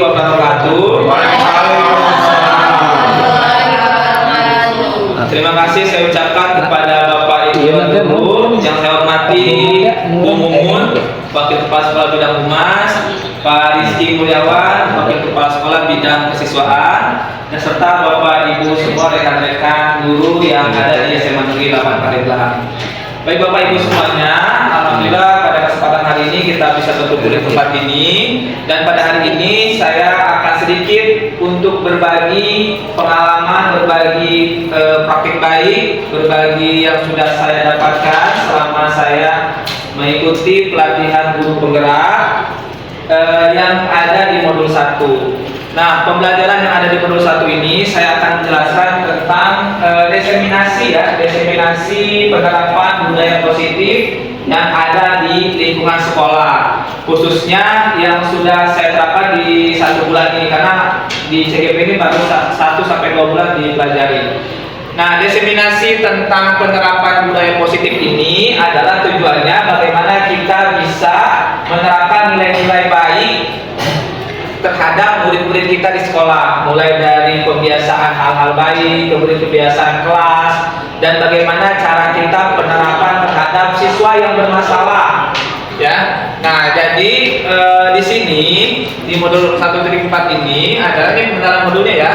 warahmatullahi wabarakatuh. Nah, terima kasih saya ucapkan kepada Bapak Ibu dan Guru yang saya hormati, Bu Mumun, Wakil Kepala Sekolah Bidang Humas, Pak Rizky Mulyawan, Wakil Kepala Sekolah Bidang Kesiswaan, dan serta Bapak Ibu semua rekan-rekan guru yang ada di SMA Negeri 8 Pandeglang. Baik Bapak Ibu semuanya, alhamdulillah pada kesempatan hari ini kita bisa berkumpul di tempat ini, dan pada hari ini saya akan sedikit untuk berbagi pengalaman, berbagi praktik baik, berbagi yang sudah saya dapatkan selama saya mengikuti pelatihan guru penggerak yang ada di modul 1. Nah, pembelajaran yang ada di modul 1 ini saya akan menjelaskan tentang diseminasi penerapan budaya positif yang ada di lingkungan sekolah, khususnya yang sudah saya terapkan di 1 bulan ini, karena di CGP ini baru 1-2 bulan dipelajari. Nah, diseminasi tentang penerapan budaya positif ini adalah tujuannya bagaimana kita bisa menerapkan nilai-nilai baik terhadap murid-murid kita di sekolah, mulai dari pembiasaan hal-hal baik, kemudian kebiasaan kelas, dan bagaimana cara kita penerapan terhadap siswa yang bermasalah, ya. Nah, jadi di sini di modul 1.4 ini adalah ini pengenalan modulnya ya,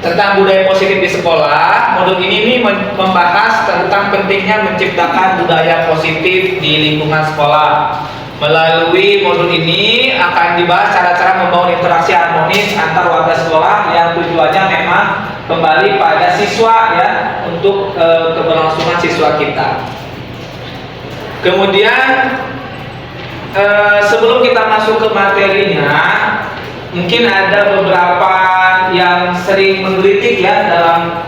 tentang budaya positif di sekolah. Modul ini membahas tentang pentingnya menciptakan budaya positif di lingkungan sekolah. Melalui modul ini akan dibahas cara-cara membangun interaksi harmonis antar warga sekolah yang tujuannya memang kembali pada siswa ya, untuk keberlangsungan siswa kita. Kemudian sebelum kita masuk ke materinya, mungkin ada beberapa yang sering menggelitik ya dalam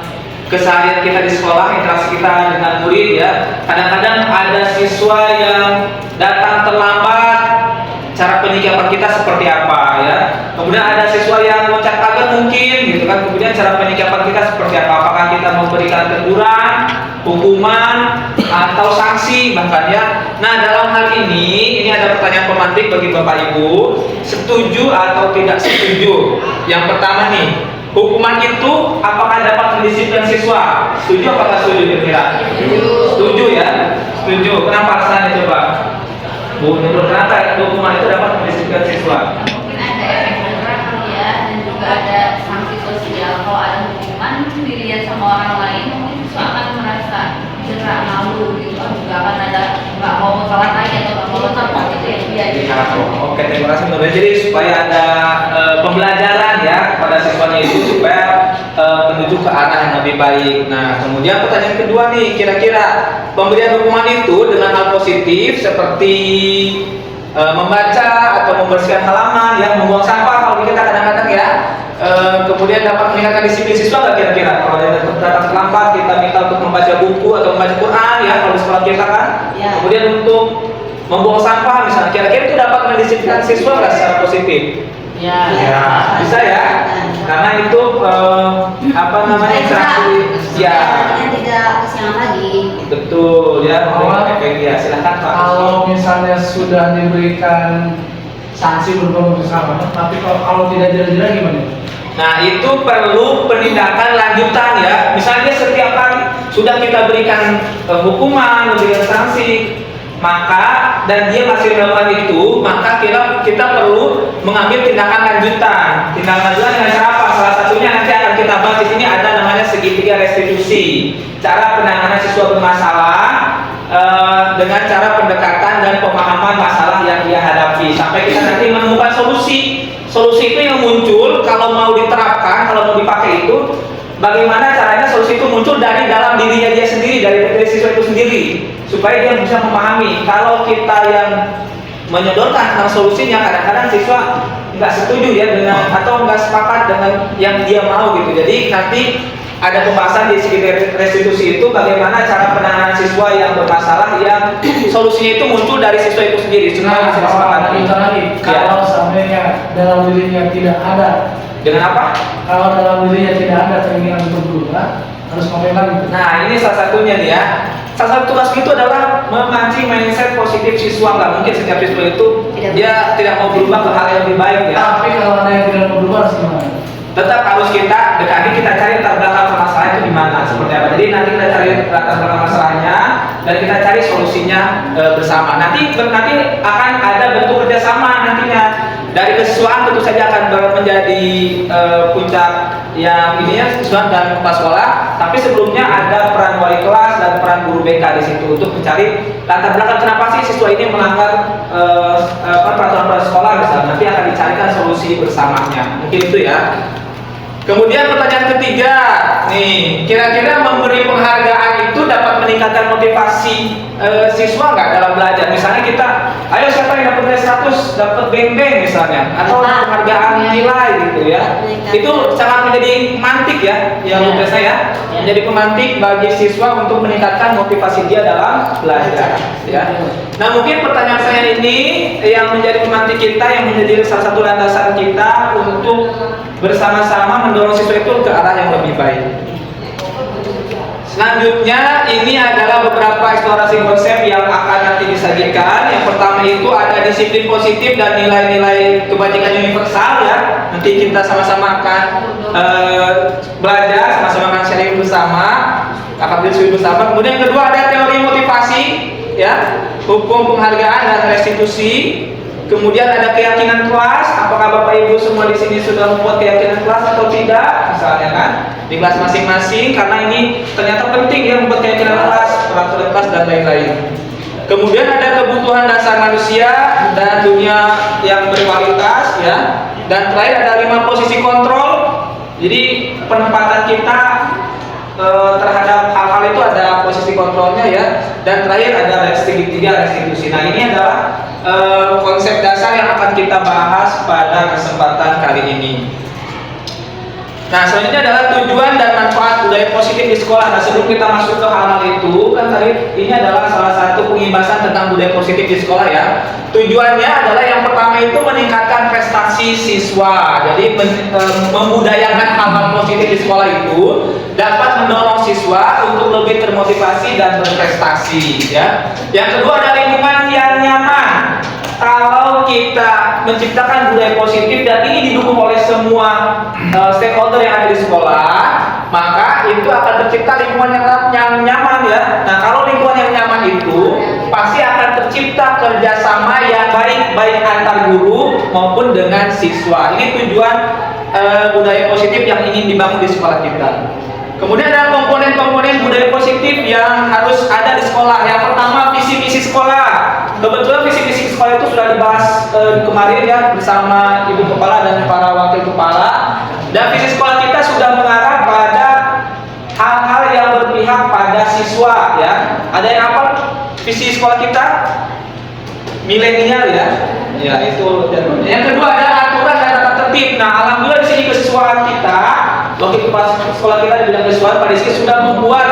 keseharian kita di sekolah, interaksi kita dengan murid ya. Kadang-kadang ada siswa yang datang terlambat, cara penyikapan kita seperti apa ya. Kemudian ada siswa yang loncat kaget mungkin gitu kan. Kemudian cara penyikapan kita seperti apa? Apakah kita memberikan teguran, hukuman, atau sanksi bahkan ya. Nah, dalam hal ini ada pertanyaan pemantik bagi Bapak Ibu, setuju atau tidak setuju? Yang pertama nih, hukuman itu apakah dapat mendisiplinkan siswa? Setuju atau tidak setuju kira-kira? Setuju ya? Setuju. Kenapa alasannya coba? Bu, menurut kenapa hukuman itu dapat mendisiplinkan siswa? Mungkin ada efek jerah ya, dan juga ada sanksi sosial. Kalau ada hukuman dilihat sama orang lain, mungkin siswa akan merasa jerah, malu gitu, juga akan ada nggak mau sholat lagi atau nggak mau tetap gitu ya dia. Oke, terima kasih menurut. Jadi supaya ada pembelajaran ya kepada siswanya itu supaya menuju ke arah yang lebih baik. Nah, kemudian pertanyaan kedua nih, kira-kira pemberian hukuman itu dengan hal positif seperti membaca atau membersihkan halaman, yang membuang sampah kalau kita kadang-kadang ya, kemudian dapat meningkatkan disiplin siswa nggak kira-kira? Kalau dia datang terlambat, kita minta untuk membaca buku atau membaca Quran ya kalau di sekolah kita kan. Ya. Kemudian untuk membuang sampah misalnya, kira-kira itu dapat mendisiplinkan siswa nggak secara positif? Ya, bisa ya, karena itu apa namanya interaksi ya, tidak kesiangan lagi. betul ya. Ya silahkan Pak. Kalau misalnya sudah diberikan sanksi berupa bersama, tapi kalau tidak jelas-jelas gimana? Nah, itu perlu penindakan lanjutan ya. Misalnya setiap hari sudah kita berikan hukuman, memberikan sanksi, maka dan dia masih melakukan itu, maka kita perlu mengambil tindakan lanjutan. Tindakan lanjutan dengan cara apa? Salah satunya nanti akan kita bahas di sini, ada namanya segitiga restitusi. Cara penanganan siswa bermasalah dengan cara pendekatan dan pemahaman masalah yang dia hadapi sampai kita nanti menemukan solusi. Solusi itu yang muncul kalau mau diterapkan, kalau mau dipakai itu, bagaimana caranya solusi itu muncul dari dalam dirinya dia sendiri, dari siswa itu sendiri, supaya dia bisa memahami. Kalau kita yang menyodorkan tentang solusinya, kadang-kadang siswa nggak setuju ya dengan atau nggak sepakat dengan yang dia mau gitu. Jadi nanti ada pembahasan di segi restitusi itu, bagaimana cara penanganan siswa yang bermasalah yang solusinya itu muncul dari siswa itu sendiri. Nah, kalau seandainya dalam dirinya tidak ada, dengan apa? Kalau dalam dirinya tidak ada keinginan untuk berubah, harus ngapain lagi? Nah, ini salah satunya nih ya. salah satu tugas itu adalah memancing mindset positif siswa. Nggak mungkin setiap siswa itu dia tidak mau berubah ke hal yang lebih baik ya. Tapi kalau ada yang tidak mau berubah harus gimana? Tetap harus kita dekati, kita cari latar belakang permasalahan itu di mana, seperti apa. Jadi nanti kita cari latar belakang masalahnya dan kita cari solusinya bersama. Nanti akan ada bentuk kerjasama nantinya. Dari kesiswaan tentu saja akan menjadi puncak yang ini ya, siswa dan kepala sekolah. Tapi sebelumnya ada peran wali kelas dan peran guru BK di situ untuk mencari latar belakang kenapa sih siswa ini melanggar peraturan sekolah misalnya. Nanti akan dicarikan solusi bersamanya. Mungkin itu ya. Kemudian pertanyaan ketiga, nih, kira-kira memberi penghargaan itu dapat meningkatkan motivasi siswa nggak dalam belajar? Misalnya kita, ayo siapa yang dapat nilai 100 dapat beng-beng misalnya, atau penghargaan nilai gitu ya. Itu sangat menjadi pemantik ya, yang menurut saya menjadi pemantik bagi siswa untuk meningkatkan motivasi dia dalam belajar. Ya. Nah mungkin pertanyaan saya ini yang menjadi pemantik kita, yang menjadi salah satu landasan kita untuk bersama-sama mendorong siswa itu ke arah yang lebih baik. Selanjutnya ini adalah beberapa eksplorasi konsep yang akan nanti disajikan. Yang pertama itu ada disiplin positif dan nilai-nilai kebajikan universal ya. Nanti kita sama-sama akan belajar, sama-sama akan sharing bersama, akan diskusi bersama. Kemudian yang kedua ada teori motivasi ya, hukum penghargaan dan restitusi. Kemudian ada keyakinan kelas. Apakah Bapak Ibu semua di sini sudah membuat keyakinan kelas atau tidak? Misalnya kan di kelas masing-masing, karena ini ternyata penting ya membuat keyakinan kelas, peraturan kelas dan lain-lain. Kemudian ada kebutuhan dasar manusia dan dunia yang berkualitas ya. Dan terakhir ada 5 posisi kontrol. Jadi penempatan kita terhadap hal-hal itu ada posisi kontrolnya ya. Dan terakhir ada restitusi. Nah ini adalah konsep dasar yang akan kita bahas pada kesempatan kali ini. Nah selanjutnya adalah tujuan dan manfaat budaya positif di sekolah. Nah sebelum kita masuk ke hal-hal itu, kan tadi ini adalah salah satu pengibasan tentang budaya positif di sekolah ya. Tujuannya adalah yang pertama itu meningkatkan prestasi siswa. Jadi membudayakan hal-hal positif di sekolah itu dapat mendorong siswa untuk lebih termotivasi dan berprestasi ya. Yang kedua ada lingkungan yang nyaman. Kalau kita menciptakan budaya positif dan ini didukung oleh semua stakeholder yang ada di sekolah, maka itu akan tercipta lingkungan yang nyaman ya. Nah kalau lingkungan yang nyaman itu pasti akan tercipta kerjasama yang baik antar guru maupun dengan siswa. Ini tujuan budaya positif yang ingin dibangun di sekolah kita. Kemudian ada komponen-komponen budaya positif yang harus ada di sekolah. Yang pertama visi misi sekolah. Kebetulan visi misi sekolah itu sudah dibahas kemarin ya bersama Ibu Kepala dan para wakil kepala. Dan visi sekolah kita sudah mengarah pada hal-hal yang berpihak pada siswa ya. Ada yang apa visi sekolah kita? Milenial ya. Ya itu. Yang kedua ada aturan dan tata tertib. Nah alhamdulillah di sini kesiswaan kita, wakil kepala sekolah kita di bidang kesiswaan Pak Rizky sudah membuat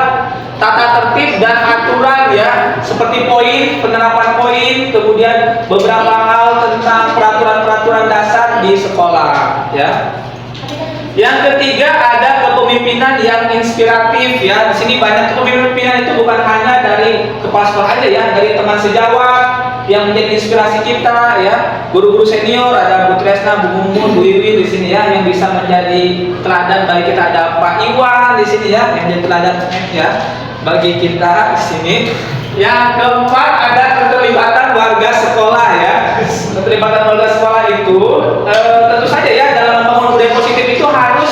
tata tertib dan aturan ya, seperti poin, penerapan poin, kemudian beberapa hal tentang peraturan-peraturan dasar di sekolah ya. Yang ketiga ada kepemimpinan yang inspiratif ya. Di sini banyak kepemimpinan itu bukan hanya dari kepala sekolah aja ya, dari teman sejawat yang menjadi inspirasi kita ya, guru-guru senior, ada Bu Tresna, Bu Mumun, Bu Iwi di sini ya, yang bisa menjadi teladan bagi kita. Ada Pak Iwan di sini ya, yang menjadi teladan ya bagi kita di sini. Yang keempat ada keterlibatan warga sekolah ya. Keterlibatan warga sekolah itu tentu saja ya dalam membangun budaya positif itu harus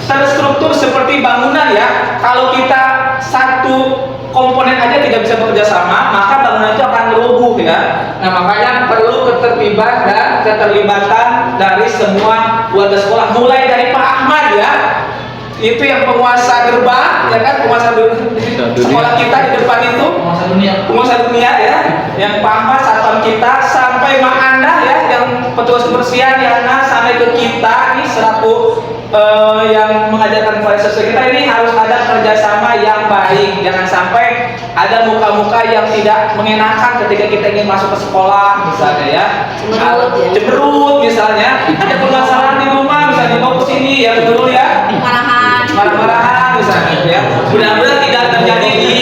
terstruktur seperti bangunan ya. Kalau kita satu komponen aja tidak bisa bekerja sama, maka bangunan itu akan rubuh ya. Nah makanya perlu keterlibatan dari semua warga sekolah, mulai dari Pak Ahmad ya, itu yang penguasa gerbang ya kan, penguasa sekolah kita di depan itu, penguasa dunia ya, yang Pak Ahmad satpam kita, sampai Mak Anda ya, yang petugas kebersihan Yana, sampai ke kita nih selaku yang mengajarkan kepada siswa kita. Ini harus ada kerjasama yang baik. Jangan sampai ada muka-muka yang tidak mengenakan ketika kita ingin masuk ke sekolah misalnya ya, cemberut misalnya, ada permasalahan di rumah misalnya, mau ke sini ya betul ya, marah-marahan misalnya ya. Mudah-mudahan tidak terjadi di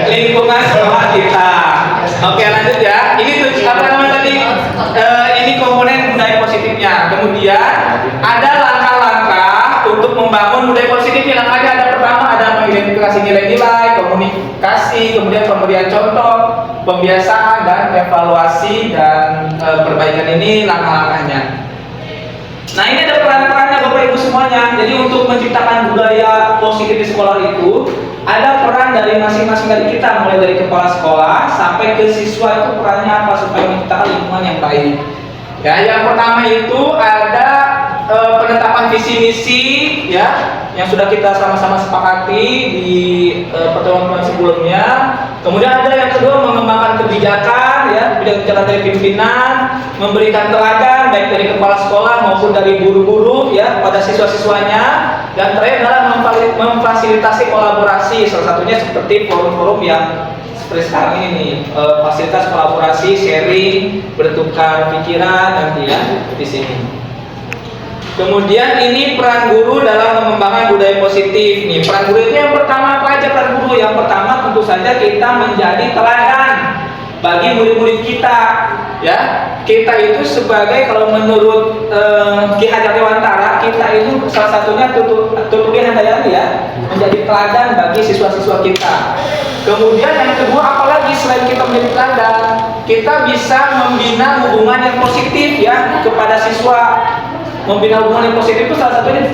lingkungan sekolah kita. Oke, lanjut ya. Ini tuh apa namanya tadi? Ini komponen budaya positifnya. Kemudian ada langkah-langkah untuk membangun budaya positif. Langkahnya ada pertama ada mengidentifikasi nilai-nilai, komunikasi, kemudian pemberian contoh, pembiasaan dan evaluasi dan perbaikan ini langkah-langkahnya. Nah ini ada peran-perannya Bapak Ibu semuanya. Jadi untuk menciptakan budaya positif di sekolah itu ada peran dari masing-masing dari kita, mulai dari kepala sekolah sampai ke siswa itu perannya apa supaya menciptakan lingkungan yang baik. Ya, yang pertama itu ada penetapan visi misi ya yang sudah kita sama-sama sepakati di pertemuan sebelumnya. Kemudian ada yang kedua mengembangkan kebijakan ya, kebijakan dari pimpinan, memberikan teladan baik dari kepala sekolah maupun dari guru-guru ya pada siswa-siswanya. Dan terakhir adalah memfasilitasi kolaborasi, salah satunya seperti forum-forum yang seperti sekarang ini, fasilitas kolaborasi, sharing, bertukar pikiran nanti ya di sini. Kemudian ini peran guru dalam mengembangkan budaya positif. Nih, peran guru itu yang pertama apa aja peran guru? Yang pertama tentu saja kita menjadi teladan bagi murid-murid kita. Ya, kita itu sebagai kalau menurut Ki Hajar Dewantara, kita itu salah satunya Tutuki Handayani ya, menjadi teladan bagi siswa-siswa kita. Kemudian yang kedua apalagi selain kita menjadi teladan, kita bisa membina hubungan yang positif ya kepada siswa. Membina hubungan yang positif itu salah satunya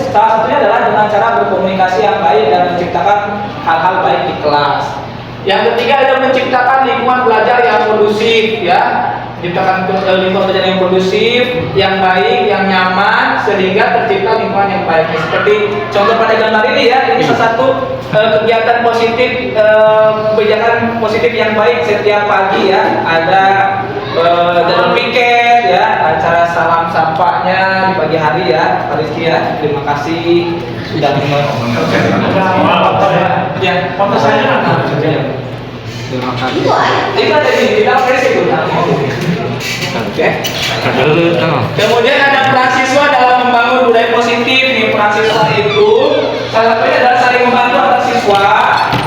adalah dengan cara berkomunikasi yang baik dan menciptakan hal-hal baik di kelas. Yang ketiga adalah menciptakan lingkungan belajar yang kondusif ya, menciptakan lingkungan belajar yang kondusif, yang baik, yang nyaman sehingga tercipta lingkungan yang baik. Seperti contoh pada gambar ini ya, ini salah satu kegiatan positif, kebijakan positif yang baik setiap pagi ya, ada jalan piket ya, acara salam sapanya di pagi hari ya, Pak Rizky ya, terima kasih sudah ya, foto saya mana? Terima kasih. Itu ada di dalam versi itu. Oke. Kemudian ada peran siswa dalam membangun budaya positif. Nih peran siswa itu salah satunya adalah saling membantu antar siswa,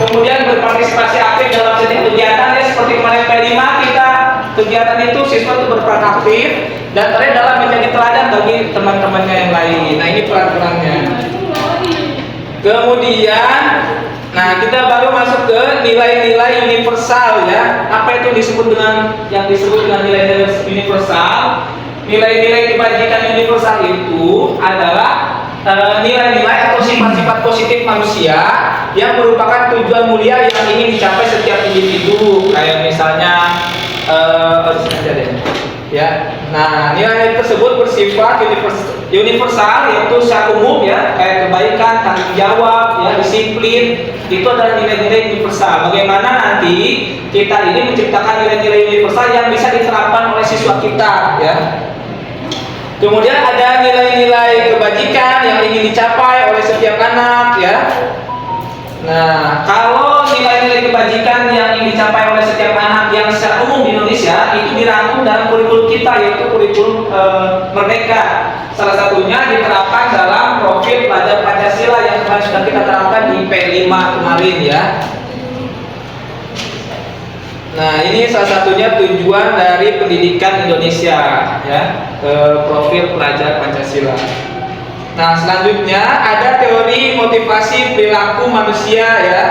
kemudian berpartisipasi aktif dalam setiap kegiatan ya, seperti kemarin P5 kita kegiatan itu siswa itu berperan aktif dan terakhir dalam menjadi teladan bagi teman-temannya yang lain. Nah ini peran-perannya. Kemudian, nah kita baru masuk ke nilai-nilai universal ya. Apa itu disebut dengan yang disebut dengan nilai-nilai universal? Nilai-nilai kebajikan universal itu adalah nilai-nilai atau sifat-sifat positif manusia yang merupakan tujuan mulia yang ingin dicapai setiap individu. Kayak misalnya ya. Nah, nilai tersebut bersifat universal yaitu secara umum ya, kayak kebaikan, tanggung jawab, ya, disiplin. Itu adalah nilai-nilai universal. Bagaimana nanti kita ini menciptakan nilai-nilai universal yang bisa diterapkan oleh siswa kita, ya. Kemudian ada nilai-nilai kebajikan yang ingin dicapai oleh setiap anak, ya. Nah, kalau nilai-nilai kebajikan yang ingin dicapai oleh setiap anak yang secara umum di Indonesia itu dirangkum dalam kurikulum kita, yaitu kurikulum Merdeka. Salah satunya diterapkan dalam profil pelajar Pancasila yang kemarin sudah kita terapkan di P5 kemarin, ya. Nah, ini salah satunya tujuan dari pendidikan Indonesia, ya, profil pelajar Pancasila. Nah, selanjutnya ada teori motivasi perilaku manusia, ya.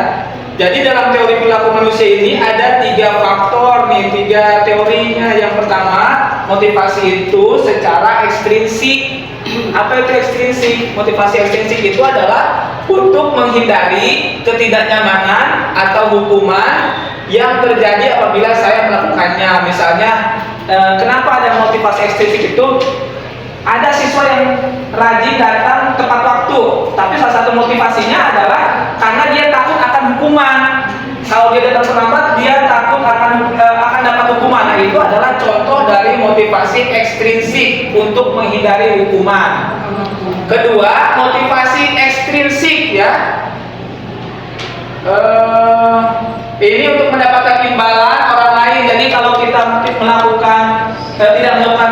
Jadi dalam teori perilaku manusia ini ada 3 faktor nih, 3 teorinya. Yang pertama, motivasi itu secara ekstrinsik. Apa itu ekstrinsik? Motivasi ekstrinsik itu adalah untuk menghindari ketidaknyamanan atau hukuman yang terjadi apabila saya melakukannya. Misalnya, kenapa ada motivasi ekstrinsik itu? Ada siswa yang rajin datang tepat waktu, tapi salah satu motivasinya adalah karena dia takut akan hukuman. Kalau dia datang terlambat, dia takut akan dapat hukuman. Nah, itu adalah contoh dari motivasi ekstrinsik untuk menghindari hukuman. Kedua, motivasi ekstrinsik, ya. Ini untuk mendapatkan imbalan orang lain. Jadi kalau kita melakukan tidak melakukan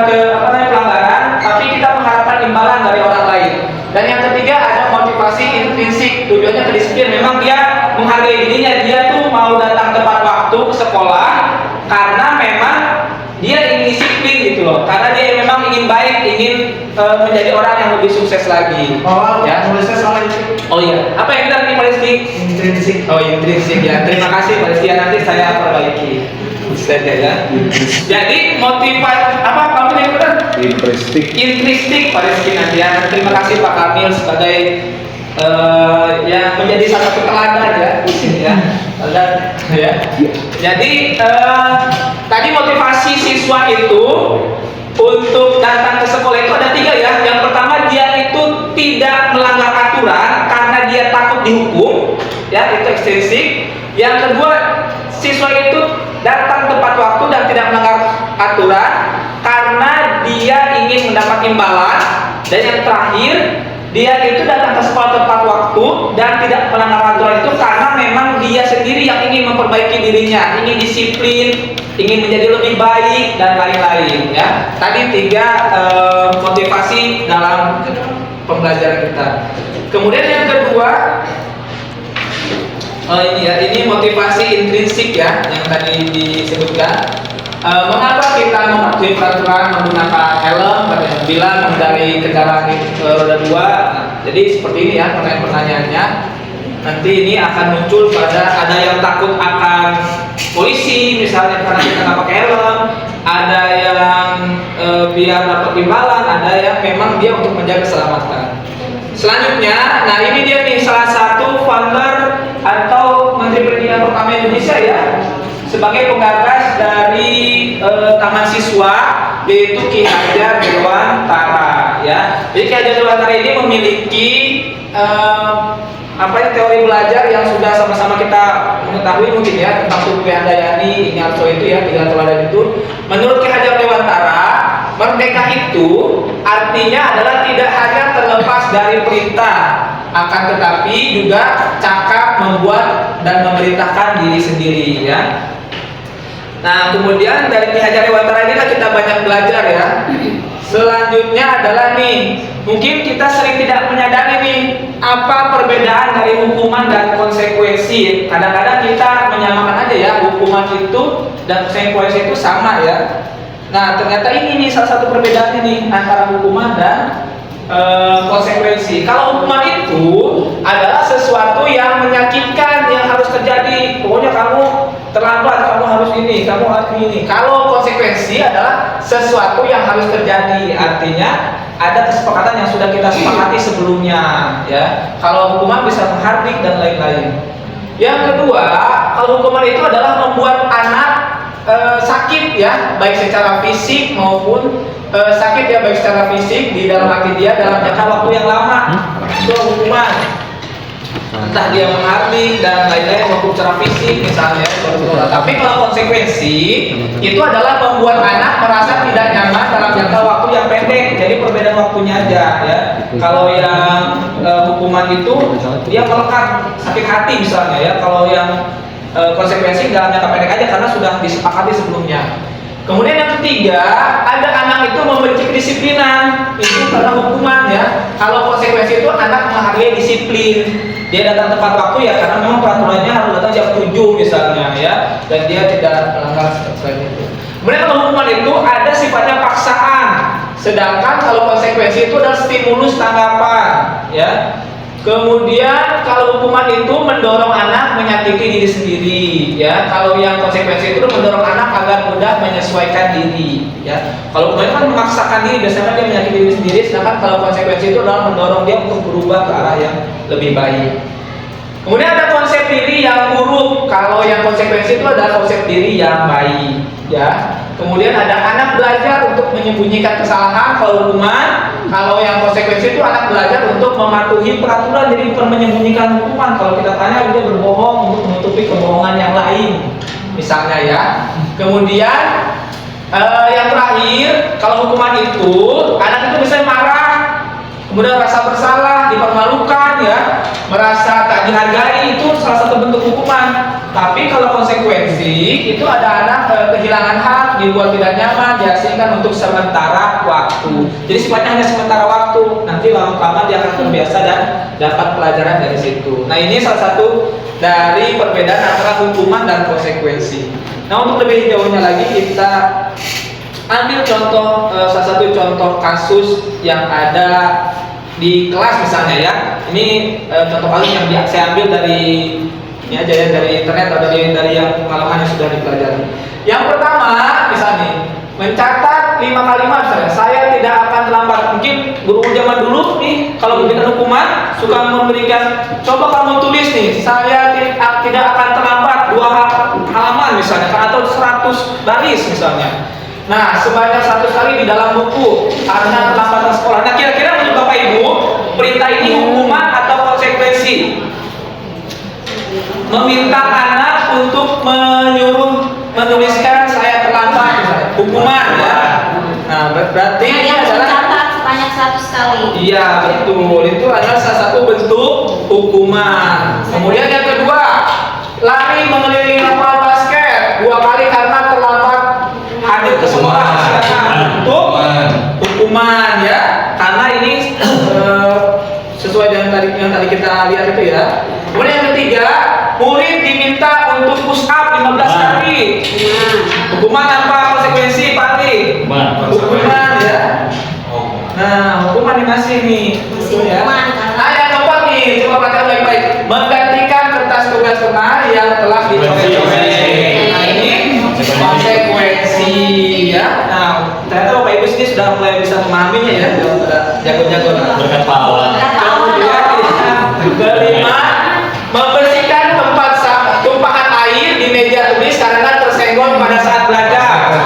pelanggaran, tapi kita mengharapkan imbalan dari orang lain. Dan yang ketiga ada motivasi intrinsik tujuannya kedisiplin. Memang dia menghargai dirinya, dia tuh mau datang tepat waktu ke sekolah karena memang dia ingin disiplin gitu loh. Karena dia memang ingin baik, ingin menjadi orang yang lebih sukses lagi. Oh, ya. tulisnya soal itu. Oh iya, apa yang kita nih Pak Rizky? Intrinsik. Oh intrinsik ya. Terima kasih Pak Rizky, nanti saya perbaiki. Saja ya. Jadi motivasi apa kamu yang benar? Intrinsik Pak Rizky nanti ya. Terima kasih Pak Kamil sebagai yang menjadi salah satu teladan ya di sini ya. Teladan ya. Jadi tadi motivasi siswa itu untuk datang ke sekolah itu ada 3 ya. Yang pertama dia itu tidak melanggar aturan karena dia takut dihukum, ya itu ekstrinsik. Yang kedua siswa itu datang tepat waktu dan tidak melanggar aturan karena dia ingin mendapat imbalan. Dan yang terakhir dia itu datang ke sekolah tepat waktu dan tidak melanggar aturan itu karena memang dia sendiri yang ingin memperbaiki dirinya, ingin disiplin, ingin menjadi lebih baik dan lain-lain ya. Tadi 3 motivasi dalam pembelajaran kita. Kemudian yang kedua ini ya, ini motivasi intrinsik ya yang tadi disebutkan. Mengapa kita mematuhi peraturan menggunakan helm, bila mengendarai kendaraan roda 2? Nah, jadi seperti ini ya pertanyaannya. Nanti ini akan muncul pada ada yang takut akan polisi misalnya karena kita nggak pakai helm, ada yang biar dapat imbalan, ada yang memang dia untuk menjaga keselamatan. Selanjutnya, nah ini dia nih salah satu founder atau Menteri Pendidikan pertama Indonesia ya, sebagai penggagas dari Taman Siswa, yaitu Ki Hajar Dewantara ya. Jadi Ki Hajar Dewantara ini memiliki teori belajar yang sudah sama-sama kita mengetahui mungkin ya tentang Tugu Handayani, Ingarso itu ya, 3 teladan itu. Menurut Ki Hajar Dewantara, merdeka itu artinya adalah tidak hanya terlepas dari perintah, akan tetapi juga cakap membuat dan memerintahkan diri sendiri ya. Nah kemudian dari Ki Hajar Dewantara inilah kita banyak belajar ya. Selanjutnya adalah nih, mungkin kita sering tidak menyadari nih apa perbedaan dari hukuman dan konsekuensi. Kadang-kadang kita menyamakan aja ya, hukuman itu dan konsekuensi itu sama ya. Nah ternyata ini nih salah satu perbedaannya nih antara hukuman dan konsekuensi. Kalau hukuman itu adalah sesuatu yang menyakitkan, yang harus terjadi. Pokoknya kamu terlambat, kamu harus ini, kamu harus ini. Kalau konsekuensi adalah sesuatu yang harus terjadi. Artinya ada kesepakatan yang sudah kita sepakati sebelumnya ya. Kalau hukuman bisa menghardik dan lain-lain. Yang kedua, kalau hukuman itu adalah membuat anak sakit ya, baik secara fisik maupun sakit ya, baik secara fisik di dalam hati dia dalam jangka waktu yang lama. Itu hukuman. Entah dia menghardik dan lain-lain maupun secara fisik misalnya. Tapi kalau konsekuensi itu adalah membuat anak merasa tidak nyaman dalam jangka waktu yang pendek. Jadi perbedaan waktunya aja ya. Kalau yang hukuman itu dia melekat sakit hati misalnya ya. Kalau yang konsekuensi dalam jangka pendek aja karena sudah disepakati sebelumnya. Kemudian yang ketiga, ada anak itu membenci kedisiplinan, itu karena hukuman ya. Kalau konsekuensi itu anak menghargai disiplin, dia datang tepat waktu ya karena memang peraturannya harus datang jam 7 misalnya ya, dan dia tidak melanggar selain itu. Kemudian kalau hukuman itu ada sifatnya paksaan, sedangkan kalau konsekuensi itu adalah stimulus tanggapan ya. Kemudian kalau hukuman itu mendorong anak menyakiti diri sendiri ya. Kalau yang konsekuensi itu mendorong anak agar mudah menyesuaikan diri ya. Kalau hukuman itu kan memaksakan diri, biasanya dia menyakiti diri sendiri. Sedangkan kalau konsekuensi itu adalah mendorong dia untuk berubah ke arah yang lebih baik. Kemudian ada konsep diri yang buruk. Kalau yang konsekuensi itu adalah konsep diri yang baik ya. Kemudian ada anak belajar untuk menyembunyikan kesalahan kalau hukuman. Kalau yang konsekuensi itu anak belajar untuk mematuhi peraturan, jadi bukan menyembunyikan hukuman. Kalau kita tanya dia berbohong untuk menutupi kebohongan yang lain misalnya ya. Kemudian yang terakhir, kalau hukuman itu anak itu bisa marah, kemudian rasa bersalah, dipermalukan ya, merasa tak dihargai, itu salah satu bentuk hukuman. Tapi kalau konsekuensi itu ada anak kehilangan hak, dibuat tidak nyaman, diasingkan untuk sementara waktu. Jadi sifatnya hanya sementara waktu. Nanti lama-lama dia akan terbiasa dan dapat pelajaran dari situ. Nah, ini salah satu dari perbedaan antara hukuman dan konsekuensi. Nah, untuk lebih jauhnya lagi kita ambil contoh salah satu contoh kasus yang ada di kelas misalnya ya. Ini contoh kasus yang saya ambil dari ini aja ya, dari internet atau dari yang pengalaman yang sudah dipelajari. Yang pertama misalnya mencatat 5 kalimat misalnya, saya tidak akan terlambat. Mungkin guru zaman dulu nih kalau memberikan hukuman suka memberikan, coba kamu tulis nih, saya tidak akan terlambat 2 halaman misalnya, atau 100 baris misalnya. Nah, sebanyak 100 kali di dalam buku karena terlambat ke sekolah. Nah, kira-kira menurut Bapak Ibu, perintah ini hukuman atau konsekuensi? Meminta anak untuk menuliskan saya terlambat misalnya. Hukuman ya. Nah, berarti ini yang adalah mencatat sebanyak 100 kali. iya, betul. Itu adalah salah satu bentuk hukuman. Kemudian yang kedua, lari mengelilingi lapangan basket 2 kali karena terlambat hadir ke sekolah. Untuk hukuman ya. Karena ini sesuai dengan yang tadi kita lihat itu ya. Kemudian yang ketiga, murid diminta untuk push up 15 kali. Hukuman apa konsekuensi Pak Ali? Hukuman ya. Nah, hukuman dikasih nih. Betul ya. Nah, yang keempat nih, coba perhatikan baik-baik. Menggantikan kertas tugas tengah yang telah dicoret-coret. Nah, ini konsekuensi ya. Nah, ternyata Bapak Ibu sini sudah mulai bisa memahaminya ya. Sudah jago-jago lah. Berkat pahala. Kemudian kelima, membersihkan tempat tumpahan air di meja tulis karena tersenggol pada saat belajar.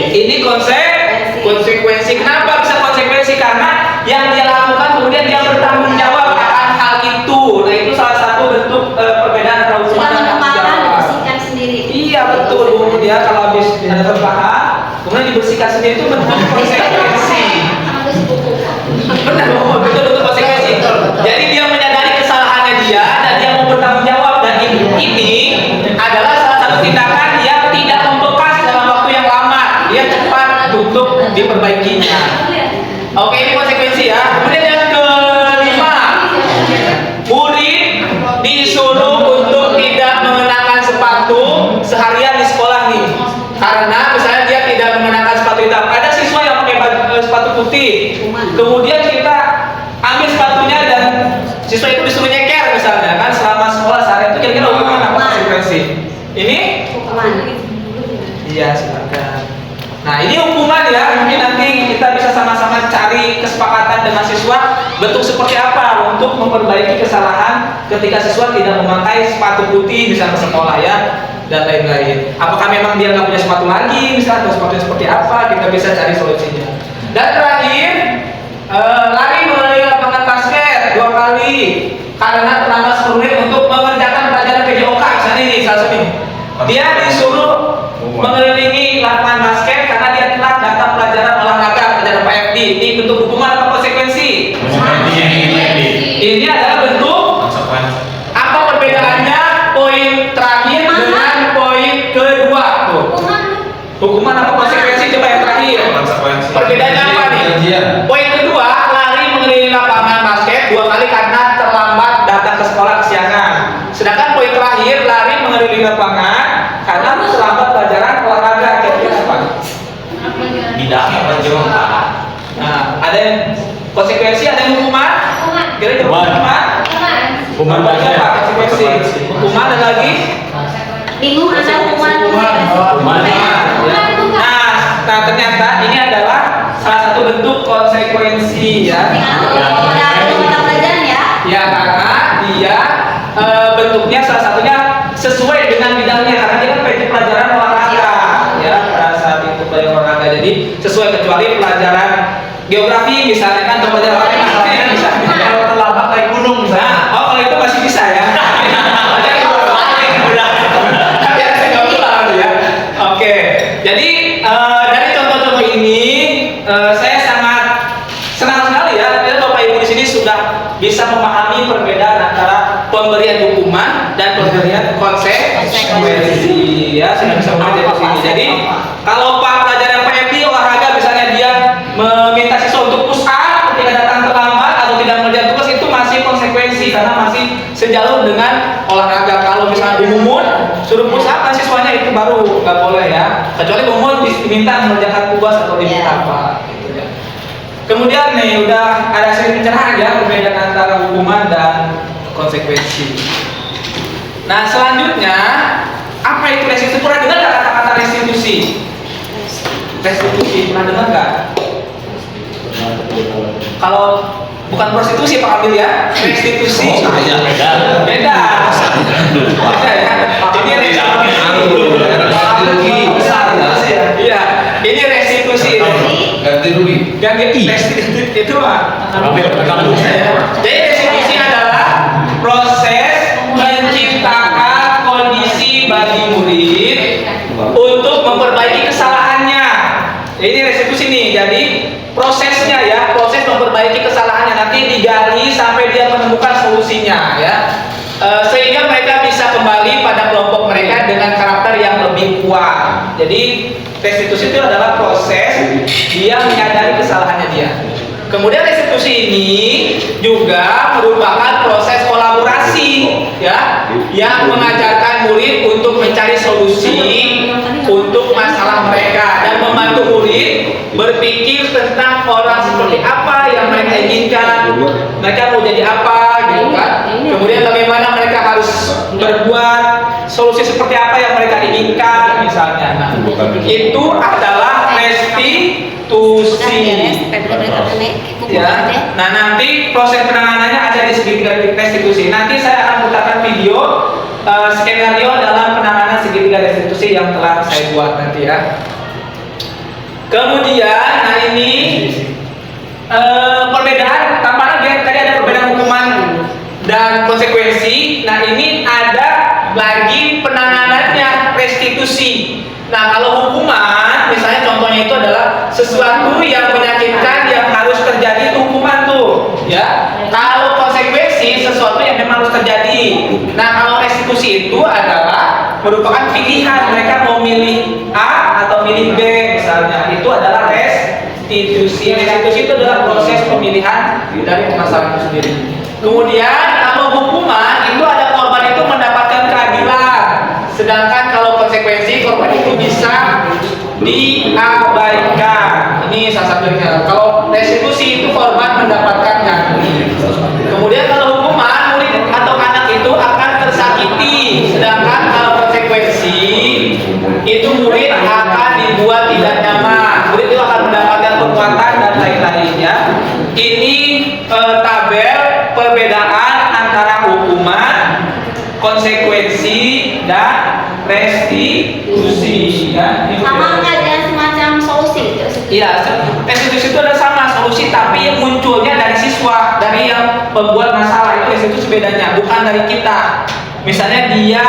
Ini konsekuensi. Kenapa bisa konsekuensi? Karena yang dia lakukan kemudian dia bertanggung jawab akan hal itu. Nah, itu salah satu bentuk perbedaan antara hukuman dan tanggung jawab. Dibersihkan sendiri. Iya, betul. Dia kalau habis ada tumpahan kemudian dibersihkan sendiri itu bentuk konsekuensi. Benar, betul konsekuensi. Jadi dia menyadari kesalahannya dia dan dia mau bertanggung jawab, dan ini adalah salah satu tindakan yang tidak membekas dalam waktu yang lama. Dia cepat untuk diperbaikinya. Oke, ini konsekuensi ya. Kemudian yang kelima, murid disuruh untuk tidak mengenakan sepatu seharian di sekolah nih. Karena misalnya dia tidak mengenakan sepatu hitam. Ada siswa yang pakai sepatu putih. Kemudian kita ambil sepatunya dan siswa itu disuruh nyeker misalnya kan selama sekolah seharian, itu kira-kira hukuman apa konsekuensi? Ini? Hukuman. Iya, silakan. Nah, ini hukuman ya. Mungkin nanti kita bisa sama-sama cari kesepakatan dengan siswa bentuk seperti apa untuk memperbaiki kesalahan ketika siswa tidak memakai sepatu putih misalnya ke sekolah ya, dan lain-lain. Apakah memang dia nggak punya sepatu lagi misalnya, atau sepatunya seperti apa, kita bisa cari solusinya. Dan terakhir, lari mengelilingi lapangan basket 2 kali karena terlambat 10 menit untuk mengerjakan pelajaran PJOK. Misalnya ini salah satu nih. Dia disuruh mengelilingi lapangan basket karena dia telat datang pelajaran olahraga, pelajaran PFD. Ini bentuk hukuman atau konsekuensi? Ini adalah bentuk. Apa perbedaannya poin terakhir dengan poin kedua? Tuh. Hukuman apa konsekuensi? Coba yang terakhir. Perbedaannya apa nih? Poin kedua, lari mengelilingi lapangan basket 2 kali karena terlambat datang ke sekolah kesiangan. Sedangkan poin terakhir, lari mengelilingi lapangan karena terlambat pelajaran olahraga. Kira-kira apa? Tidak berjumpa. Nah, ada yang konsekuensi, ada yang hukuman. Kira-kira hukuman. Hukuman Baca apa konsekuensi? Hukuman ada lagi? Bingung ada hukuman. Nah, ternyata ini adalah salah satu bentuk konsekuensi ya. Ya, karena dia bentuknya salah satunya sesuai dengan bidangnya, karena dia kan pelajaran olahraga ya, pada saat itu pelajaran olahraga. Jadi sesuai, kecuali pelajaran geografi misalnya kan, atau pelajaran matematika misalnya. Kalau terlambat naik gunung misalnya. Oh, kalau itu masih bisa ya. Oke, jadi dari contoh-contoh ini saya sangat senang sekali ya, Bapak Ibu di sini sudah bisa memahami perbedaan antara pemberian hukuman dan pemberian konsekuensi ya, sudah bisa memahami di sini. Jadi kalau Pak pelajaran PMD olahraga misalnya dia meminta siswa untuk push up ketika datang terlambat atau tidak mengerjakan tugas, itu masih konsekuensi karena masih sejalur dengan olahraga. Kalau misalnya Bu Mumun suruh push up kan siswanya, itu baru nggak boleh ya, kecuali Bu Mumun diminta mengerjakan tugas atau diminta apa gitu ya. Kemudian nih udah ada sedikit pencerahan ya perbedaan antara hukuman dan konsekuensi. Nah selanjutnya, apa itu restitusi? Pernah dengar nggak kata-kata restitusi? Restitusi pernah dengar nggak? Kalau bukan prostitusi Pak Kamil ya, restitusi. Beda. Beda. Beda ya. Ini restitusi besar ya. Iya, ini restitusi. Ganti rugi. Ganti restitusi itu mah. Jadi restitusi adalah proses menciptakan kondisi bagi murid untuk memperbaiki kesalahannya. Ini restitusi nih. Jadi prosesnya ya, proses memperbaiki kesalahannya, nanti digali sampai dia menemukan solusinya ya. Sehingga mereka bisa kembali pada kelompok mereka dengan karakter yang lebih kuat. Jadi restitusi itu adalah proses dia menyadari kesalahannya dia. Kemudian restitusi ini juga merupakan proses kolaborasi ya, yang mengajarkan murid untuk mencari solusi untuk masalah mereka dan membantu murid berpikir tentang orang seperti apa yang mereka inginkan, mereka mau jadi apa gitu kan. Kemudian bagaimana mereka harus berbuat, solusi seperti apa yang mereka inginkan misalnya. Nah, itu adalah restitusi. Ya. Nah, nanti proses penanganannya ada di segitiga restitusi. Nanti saya akan putarkan video skenario dalam penanganan segitiga restitusi yang telah saya buat nanti ya. Kemudian, nah ini perbedaan tamparan tadi ada perbedaan hukuman dan konsekuensi. Nah ini ada lagi penanganannya restitusi. Nah kalau hukuman, misalnya contohnya itu adalah sesuatu yang menyakitkan yang harus terjadi, itu hukuman tuh, ya. Kalau konsekuensi sesuatu yang memang harus terjadi. Nah kalau restitusi itu adalah merupakan pilihan, mereka mau milih A atau milih B misalnya, itu adalah restitusi. Restitusi itu adalah proses pemilihan dari permasalahan itu sendiri. Kemudian kalau hukuman itu ada korban itu mendapatkan keadilan, sedangkan kalau konsekuensi korban itu bisa diabaikan. Ini salah satunya. Kalau restitusi itu korban mendapatkan ganti. Kemudian kalau hukuman, murid atau anak itu akan tersakiti, sedangkan kalau konsekuensi itu murid akan dibuat tidak nyaman, murid itu akan mendapatkan kekuatan dan lain-lainnya. Ini tabel perbedaan antara hukuman, konsekuensi dan restitusi ya. Sama nggak ada semacam solusi? Iya, restitusi itu adalah sama solusi, tapi yang munculnya dari siswa, dari yang pembuat masalah. Itu restitusi bedanya, bukan dari kita. Misalnya dia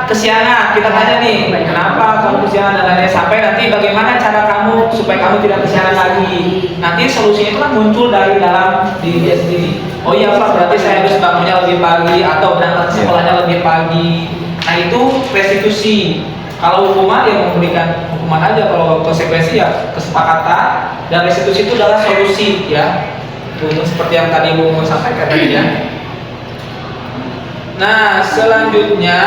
kesiangan, kita tanya nih, kenapa kamu kesiangan dan lain-lain, sampai nanti bagaimana cara kamu supaya kamu tidak kesiangan lagi. Nanti solusinya itu kan muncul dari dalam diri dia sendiri. Oh iya Pak, berarti saya harus bangunnya lebih pagi atau berangkat ke sekolahnya lebih pagi. Nah itu restitusi. Kalau hukuman ya memberikan hukuman aja, kalau konsekuensi ya kesepakatan, dan restitusi itu adalah solusi ya. Itu seperti yang tadi Bu sampaikan tadi ya. Nah selanjutnya,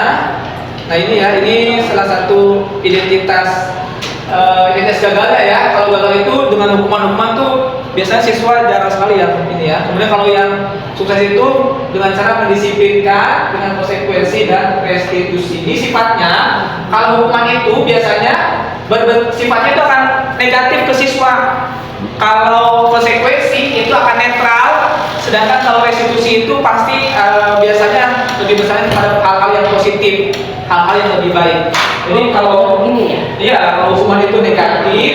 nah ini ya, ini salah satu identitas gagalnya ya. Kalau gagal itu dengan hukuman-hukuman tuh biasanya siswa jarang sekali yang ini ya. Kemudian kalau yang sukses itu dengan cara mendisiplinkan dengan konsekuensi dan restitusi. Ini sifatnya, kalau hukuman itu biasanya sifatnya itu akan negatif ke siswa. Kalau konsekuensi itu akan netral, sedangkan kalau restitusi itu pasti biasanya lebih besar pada hal-hal yang positif, hal-hal yang lebih baik. Jadi kalau ini ya, iya, kalau hukuman itu negatif,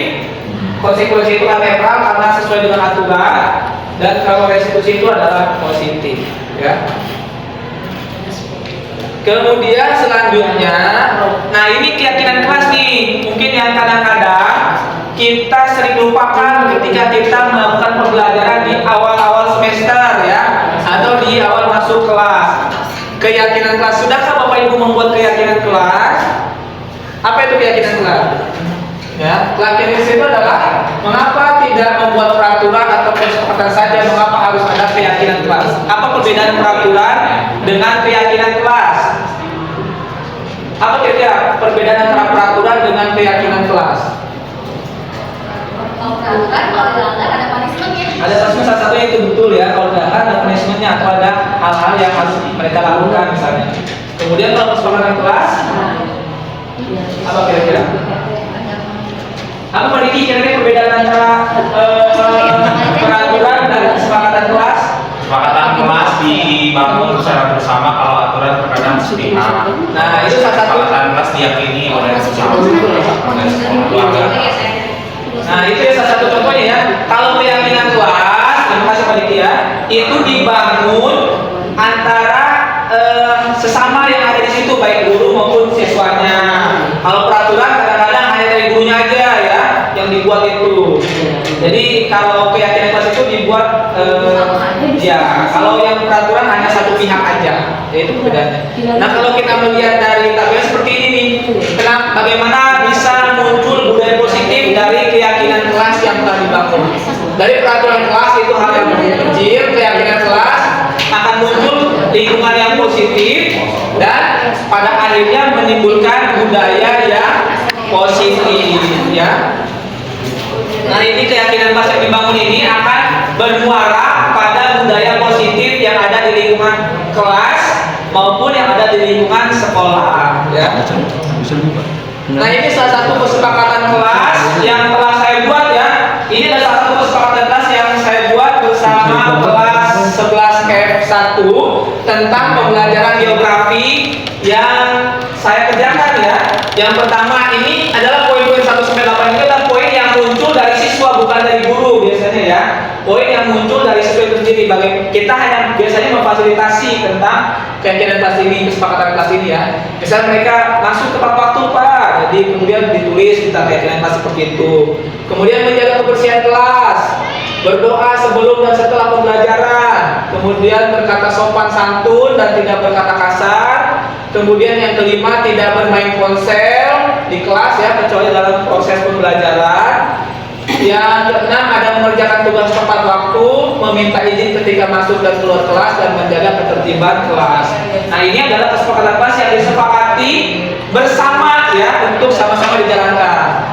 konsekuensi itu akan netral karena sesuai dengan aturan, dan kalau restitusi itu adalah positif, ya. Kemudian selanjutnya, nah ini keyakinan kelas nih, mungkin yang kadang-kadang kita sering lupakan ketika kita melakukan pembelajaran di awal-awal semester ya, atau di awal masuk kelas. Keyakinan kelas, sudahkah Bapak Ibu membuat keyakinan kelas? Apa itu keyakinan kelas? Ya, keyakinan itu adalah mengapa tidak membuat peraturan atau kesepakatan saja, mengapa harus ada keyakinan kelas? Apa perbedaan peraturan dengan keyakinan kelas? Apa kira-kira perbedaan antara peraturan dengan keyakinan kelas? Kalau peraturan, kalau dilanggar ada punishment-nya. Ada punishment, salah satunya itu betul ya, kalau dilanggar ada punishment-nya atau ada hal-hal yang harus mereka lakukan misalnya. Kemudian kalau kesepakatan kelas, apa kira-kira? Apa Pak Diki kira-kira perbedaan antara peraturan dan kesepakatan kelas? Kesepakatan kelas dibangun secara bersama, kalau aturan terkadang sepihak. Nah, itu salah satu. Kesepakatan kelas diyakini oleh bersama. Nah, itu ya salah satu contohnya ya. Kalau keyakinan kelas, terima kasih Pak Diki ya, itu dibangun antara sesama yang ada di situ, baik guru maupun siswanya. Kalau peraturan kadang-kadang hanya dari gurunya aja ya yang dibuat itu. Jadi kalau keyakinan kelas itu dibuat ya, kalau yang peraturan hanya satu pihak aja, yaitu perbedaannya. Nah, kalau kita melihat dari tabel seperti ini nih, bagaimana bisa muncul budaya positif dari keyakinan kelas yang telah dibangun. Dari peraturan kelas itu hal yang kecil, keyakinan kelas akan muncul lingkungan yang positif dan pada akhirnya menimbulkan budaya yang positif ya. Nah, ini keyakinan kelas yang dibangun ini akan bermuara pada budaya positif yang ada di lingkungan kelas maupun yang ada di lingkungan sekolah ya. Nah, ini salah satu kesepakatan kelas yang telah saya buat ya. Ini adalah salah satu kesepakatan kelas yang saya buat bersama kelas 11 F1 tentang pembelajaran geografi yang saya kerjakan ya. Yang pertama ini adalah poin-poin 1 sampai 8 itu adalah poin yang muncul dari siswa bukan dari guru biasanya ya. Poin yang muncul dari siswa itu sendiri. Kita hanya biasanya memfasilitasi tentang keyakinan kelas ini, kesepakatan kelas ini ya. Misalnya mereka masuk tepat waktu Pak, jadi kemudian ditulis tentang keyakinan kelas seperti itu. Kemudian menjaga kebersihan kelas, berdoa sebelum dan setelah pembelajaran, kemudian berkata sopan santun dan tidak berkata kasar. Kemudian yang kelima, tidak bermain ponsel di kelas ya, kecuali dalam proses pembelajaran. Yang keenam, ada mengerjakan tugas tepat waktu, meminta izin ketika masuk dan keluar kelas, dan menjaga ketertiban kelas. Nah, ini adalah kesepakatan kelas yang disepakati bersama ya, untuk sama-sama dijalankan.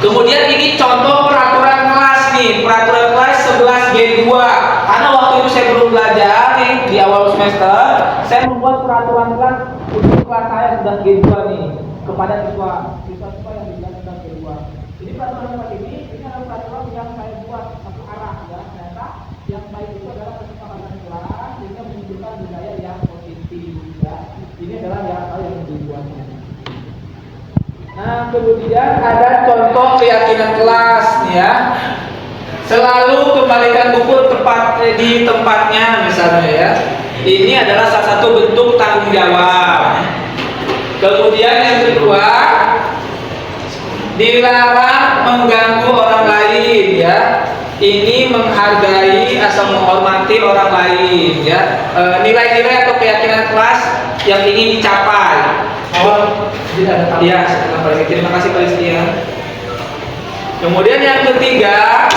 Kemudian ini contoh peraturan kelas nih, peraturan kelas 11G2. Karena waktu itu saya belum belajar nih di awal semester, saya membuat peraturan kelas untuk kelas saya 11G2 nih kepada siswa yang di kelas 11G2. Jadi peraturan kelas ini adalah peraturan yang saya buat satu arah ya. Ternyata yang baik itu adalah kesepakatan kelas sehingga menunjukkan budaya yang positif ya. Ini adalah hal yang dibuatnya. Nah, kemudian ada contoh keyakinan kelas ya. Selalu kembalikan buku tepat di tempatnya misalnya ya. Ini adalah salah satu bentuk tanggung jawab. Kemudian yang kedua, dilarang mengganggu orang lain ya. Ini menghargai atau menghormati orang lain ya. Nilai-nilai atau keyakinan kelas yang ingin dicapai. Tidak ada ya, terima kasih Pak Rizky. Kemudian yang ketiga,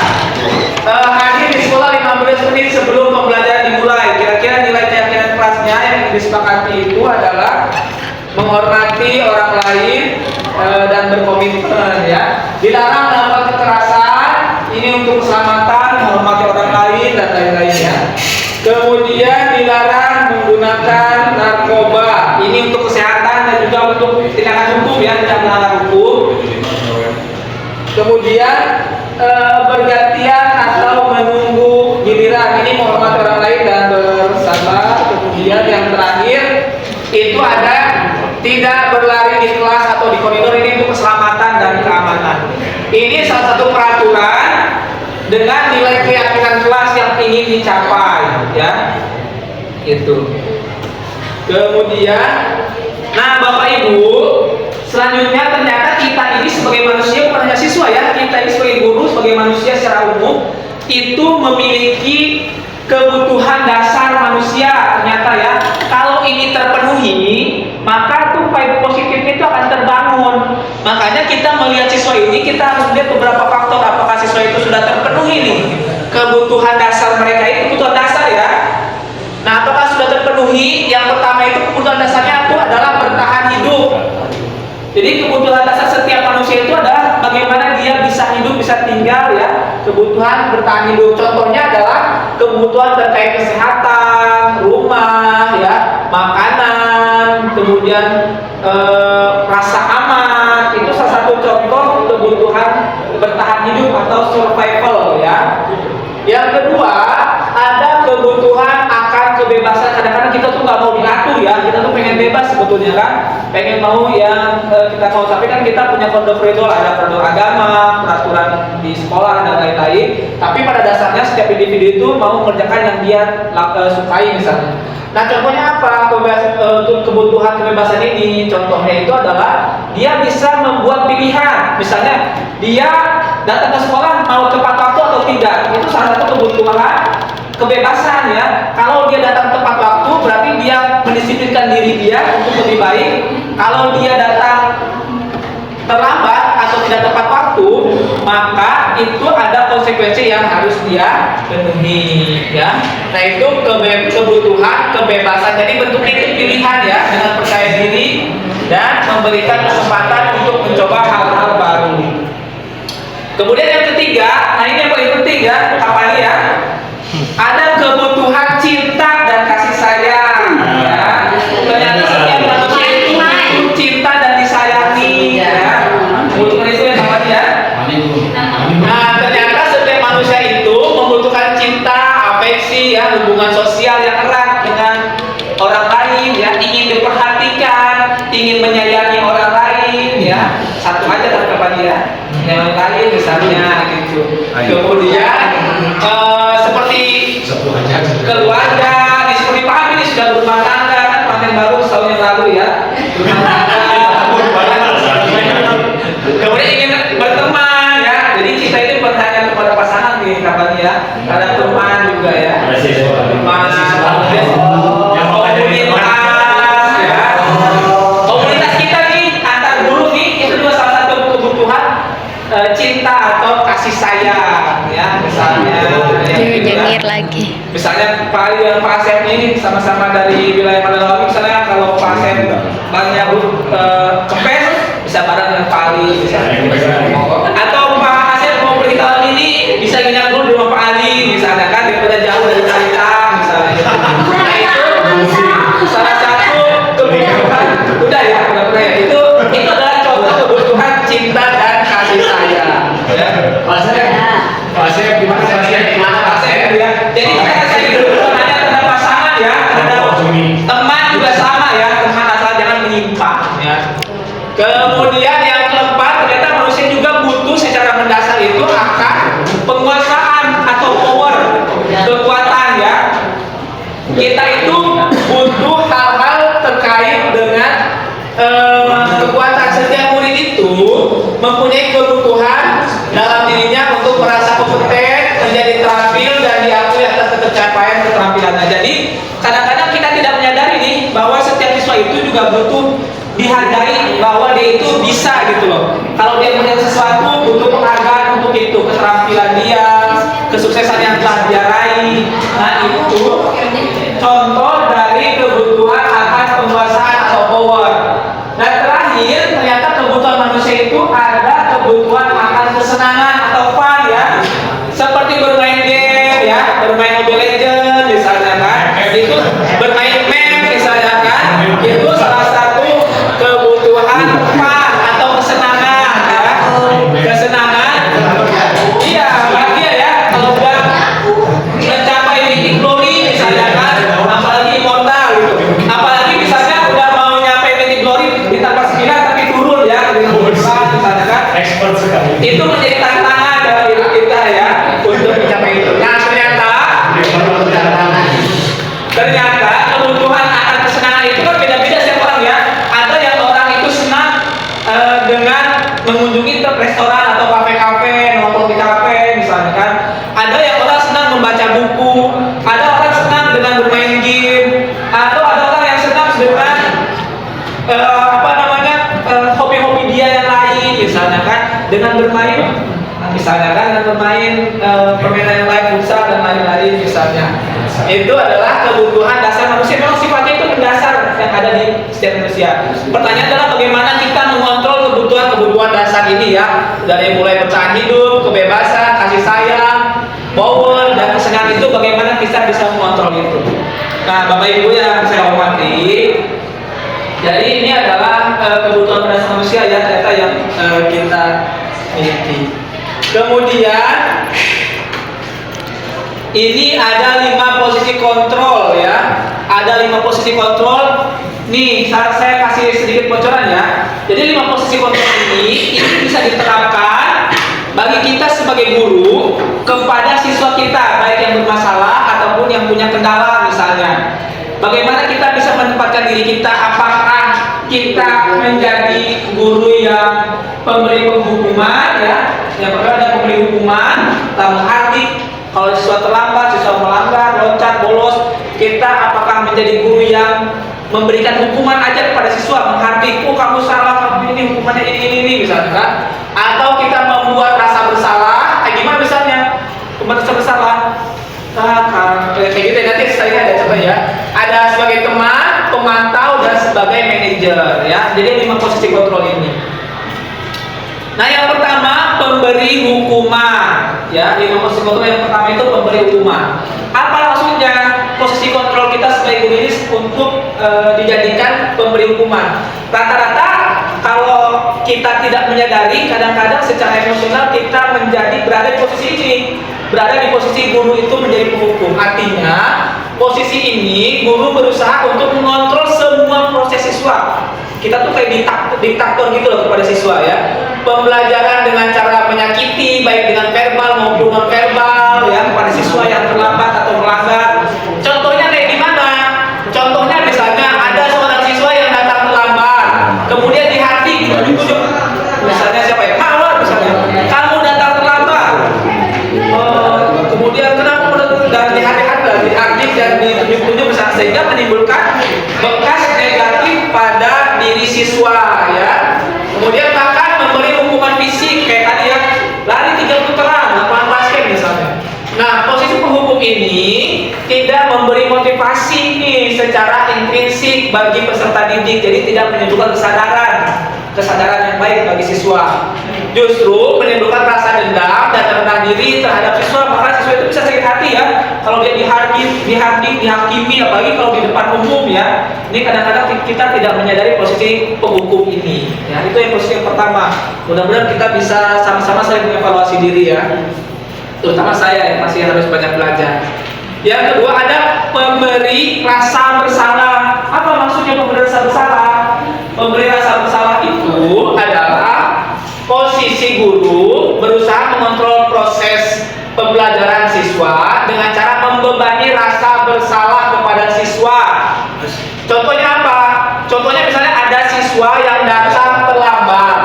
hadir di sekolah 15 menit sebelum pembelajaran dimulai. Kira-kira nilai keyakinan kelasnya yang disepakati itu adalah menghormati orang lain dan berkomitmen ya. Dilarang melakukan kekerasan, ini untuk keselamatan, menghormati orang lain dan lain-lainnya. Kemudian dilarang menggunakan narkoba, ini untuk kesehatan dan juga untuk tindakan hukum ya, tidak melanggar hukum. Kemudian bergantian atau menunggu giliran, ini menghormati orang lain dan bersabar. Kemudian yang terakhir itu ada tidak berlari di kelas atau di koridor, ini untuk keselamatan dan keamanan. Ini salah satu peraturan dengan nilai keyakinan kelas yang ingin dicapai ya. Itu. Kemudian, nah Bapak Ibu, selanjutnya ternyata kita ini sebagai manusia, bukan hanya siswa ya, kita ini sebagai guru, sebagai manusia secara umum itu memiliki kebutuhan dasar manusia ternyata ya. Kalau ini terpenuhi, maka tuh vibe positifnya itu akan terbangun. Makanya kita melihat siswa ini, kita harus melihat beberapa faktor apakah siswa itu sudah terpenuhi nih kebutuhan dasar mereka itu, kebutuhan dasar ya. Nah, apakah sudah terpenuhi? Yang pertama itu kebutuhan dasarnya itu adalah bertahan hidup. Jadi kebutuhan dasar setiap manusia itu adalah bagaimana dia bisa hidup, bisa tinggal ya. Kebutuhan bertahan hidup. Contohnya adalah kebutuhan terkait kesehatan, rumah, ya, makanan, kemudian rasa aman. Itu salah satu contoh kebutuhan bertahan hidup atau survival ya. Yang kedua, ada kebutuhan akan kebebasan. Kadang-kadang kita tuh nggak mau diatur ya, kita tuh pengen bebas sebetulnya kan, pengen mau yang kita mau. Tapi kan kita punya koridor, ada koridor agama, peraturan di sekolah dan lain-lain. Tapi pada dasarnya setiap individu itu mau mengerjakan yang dia sukai misalnya. Nah, contohnya apa? Untuk kebutuhan kebebasan ini, contohnya itu adalah dia bisa membuat pilihan. Misalnya dia datang ke sekolah mau tepat waktu atau tidak, itu salah satu kebutuhan kebebasan ya. Kalau dia datang tepat waktu, berarti dia mendisiplinkan diri dia untuk lebih baik. Kalau dia datang terlambat atau tidak tepat waktu, maka itu ada konsekuensi yang harus dia penuhi ya. Nah, itu kebutuhan kebebasan. Jadi bentuknya itu pilihan ya, dengan percaya diri dan memberikan kesempatan untuk mencoba hal-hal baru. Kemudian yang ketiga, nah ini yang paling penting ya, apa nih ya? Ada kebutuhan cinta dan kasih sayang. Ya. Ternyata setiap manusia itu butuh cinta dan disayangi. Ya. Kebutuhan itu yang apa ya? Nah, ternyata setiap manusia itu membutuhkan cinta, afeksi, ya, hubungan sosial yang erat dengan orang lain, ya, ingin diperhatikan, ingin menyayangi orang lain, ya. Satu aja tanggapan dia. Yang lain misalnya gitu. Kemudian seperti keluarga, seperti Pak Amin ini sudah berumah tangga kan, panen baru setahun yang lalu ya. Kemudian ingin berteman ya. Jadi cinta itu bukan hanya kepada pasangan nih kabarnya ya. Ada teman juga ya. Komunitas kita nih antar guru nih itu juga salah satu kebutuhan cinta atau kasih sayang ya, misalnya Jengir lagi. misalnya Pak Asep ini sama-sama dari wilayah Mandalawi, misalnya kalau Pak Asep banyak kempes bisa bareng dengan Pak Ali misalnya. Atau Pak Asep mau pergi tahun ini bisa nginap dulu di rumah Pak Ali misalnya kan, daripada jauh dari Talita misalnya. Nah, itu salah satu kebutuhan. Udah ya, itu adalah contoh kebutuhan cinta dan kasih sayang. Ya. Pak Asep gimana Pak Asep ya. Jadi kita saya bukan hanya terhadap pasangan ya, terhadap teman juga sama ya, teman asal jangan menyimpang ya. Kemudian yang keempat, ternyata manusia juga butuh secara mendasar itu akan penguasaan atau power, kekuatan ya. Kita itu butuh hal-hal terkait dengan kekuatan. Setiap murid itu mempunyai kebutuhan dalam dirinya untuk merasa kompeten, menjadi terampil dan diakui atas pencapaian keterampilannya. Jadi kadang-kadang kita tidak menyadari nih bahwa setiap siswa itu juga butuh dihargai, bahwa dia itu bisa gitu loh. Kalau dia melihat sesuatu butuh penghargaan untuk itu, keterampilan dia, kesuksesan yang telah dia raih. Nah, itu contoh dari kebutuhan akan penguasaan atau power. Dan terakhir, ternyata kebutuhan manusia itu ada kebutuhan akan kesenangan atau fun ya, seperti bermain game ya, bermain Mobile Legends misalnya kan, itu bermain meme misalnya kan, itu salah satu kebutuhan fun atau kesenangan ya, kesenangan. Iya, bahagia ya kalau udah mencapai titik glory misalnya kan, apalagi immortal gitu, apalagi misalnya udah mau nyampe titik glory di tempat 9 tapi turun ya, misalnya kan, expert sekali. itu menjadi tantangan dalam diri kita ya untuk mencapai itu. Nah, ternyata kebutuhan akan kesenangan itu kan beda-beda setiap orang ya. Ada yang orang itu senang dengan mengunjungi restoran atau kafe-kafe, nongkrong di kafe misalnya kan. Ada yang orang senang membaca buku, ada dengan bermain, misalnya kan dengan bermain permainan yang lain, futsal dan lain-lain misalnya. Itu adalah kebutuhan dasar manusia. Memang sifatnya itu mendasar yang ada di setiap manusia. Pertanyaan adalah bagaimana kita mengontrol kebutuhan dasar ini ya, dari mulai bertahan hidup, kebebasan, kasih sayang, power dan kesenangan itu, bagaimana kita bisa mengontrol itu. Nah, Bapak Ibu yang saya hormati, jadi ini adalah kebutuhan dasar manusia ya, ternyata yang kita miliki. Kemudian ini ada 5 posisi kontrol ya. Ada 5 posisi kontrol. Nih, saya kasih sedikit bocoran ya. Jadi 5 posisi kontrol ini bisa diterapkan bagi kita sebagai guru kepada siswa kita, baik yang bermasalah ataupun yang punya kendala misalnya. Bagaimana kita bisa menempatkan diri kita, apakah kita menjadi guru yang pemberi penghukuman ya, yang pertama ada pemberi hukuman dalam arti kalau siswa terlambat, siswa melanggar, loncat, bolos, kita apakah menjadi guru yang memberikan hukuman aja kepada siswa, menghardik, oh kamu salah, kamu ini hukumannya ini misalnya kan? Atau kita membuat rasa bersalah, gimana misalnya? Membuat rasa bersalah, kayak gitu nanti setelahnya ada coba ya. Ada sebagai teman, pemantau dan sebagai manajer ya. Jadi 5 posisi kontrol ini. Nah, yang pertama pemberi hukuman ya. 5 posisi kontrol yang pertama itu pemberi hukuman. Apa maksudnya? Posisi kontrol kita sebagai guru ini untuk dijadikan pemberi hukuman. Rata-rata kalau kita tidak menyadari, kadang-kadang secara emosional kita berada di posisi ini, berada di posisi guru itu menjadi penghukum. Artinya posisi ini guru berusaha untuk mengontrol semua proses siswa. Kita tuh kayak diktator gitu loh kepada siswa ya. Pembelajaran dengan cara menyakiti, baik dengan verbal maupun non verbal ya, kepada siswa yang terlambat atau melanggar. Contohnya kayak gimana? Contohnya misalnya ada seorang siswa yang datang terlambat, kemudian dihardik, ditunjuk. Misalnya siapa ya? Mawar misalnya. Kamu datang terlambat. Kemudian kenapa dan dihardik dan ditunjuk misalnya, sehingga menimbulkan bekas negatif pada diri siswa ya. Kemudian bahkan memberi hukuman fisik kayak tadi ya, lari 3 putaran, lapangan basket misalnya. Nah, posisi penghukum ini tidak memberi motivasi nih secara intrinsik bagi peserta didik, jadi tidak menimbulkan kesadaran yang baik bagi siswa. Justru menimbulkan rasa dendam dan rendah diri terhadap siswa, maka siswa itu bisa sakit hati ya kalau dia dihakimi, apalagi kalau di depan umum ya. Ini kadang-kadang kita tidak menyadari posisi penghukum ini ya. Itu yang posisi yang pertama. Mudah-mudahan kita bisa sama-sama saling mengevaluasi diri ya, terutama saya yang masih harus banyak belajar. Yang kedua ada pemberi rasa bersalah. Apa maksudnya pemberi rasa bersalah? Pemberi rasa bersalah itu adalah posisi guru berusaha mengontrol proses pembelajaran siswa dengan cara membebani rasa bersalah kepada siswa. Contohnya apa? Contohnya misalnya ada siswa yang datang terlambat.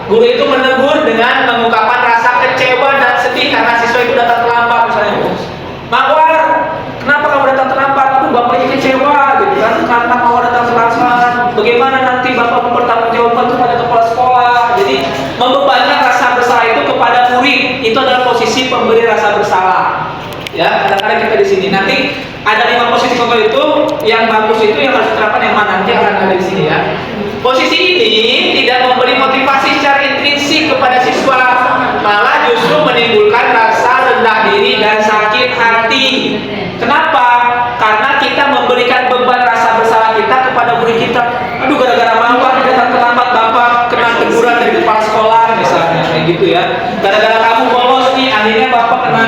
Guru itu menegur dengan mengungkapkan rasa kecewa dan sedih karena siswa itu datang terlambat misalnya. Mawar, kenapa kamu datang terlambat? Aku bapak ini kecewa gitu kan, karena Mawar datang terlambat. Bagaimana nanti bapak mempertanggungjawabkan kepada kepala sekolah? Jadi membebankan rasa bersalah itu kepada murid, itu adalah posisi pemberi rasa bersalah. Ya, kadang-kadang kita di sini. Nanti ada 5 posisi kontrol itu, yang bagus itu yang harus diterapkan yang mana, nanti akan ada di sini ya. Posisi ini tidak memberi motivasi secara intrinsik kepada siswa, malah justru menimbulkan rasa rendah diri dan sakit hati. Kenapa? Karena kita memberikan beban rasa bersalah kita kepada murid kita. Aduh, gara-gara Mawar datang terlambat, bapak kena teguran dari kepala sekolah misalnya, kayak gitu ya. Gara-gara kamu bolos nih, akhirnya bapak kena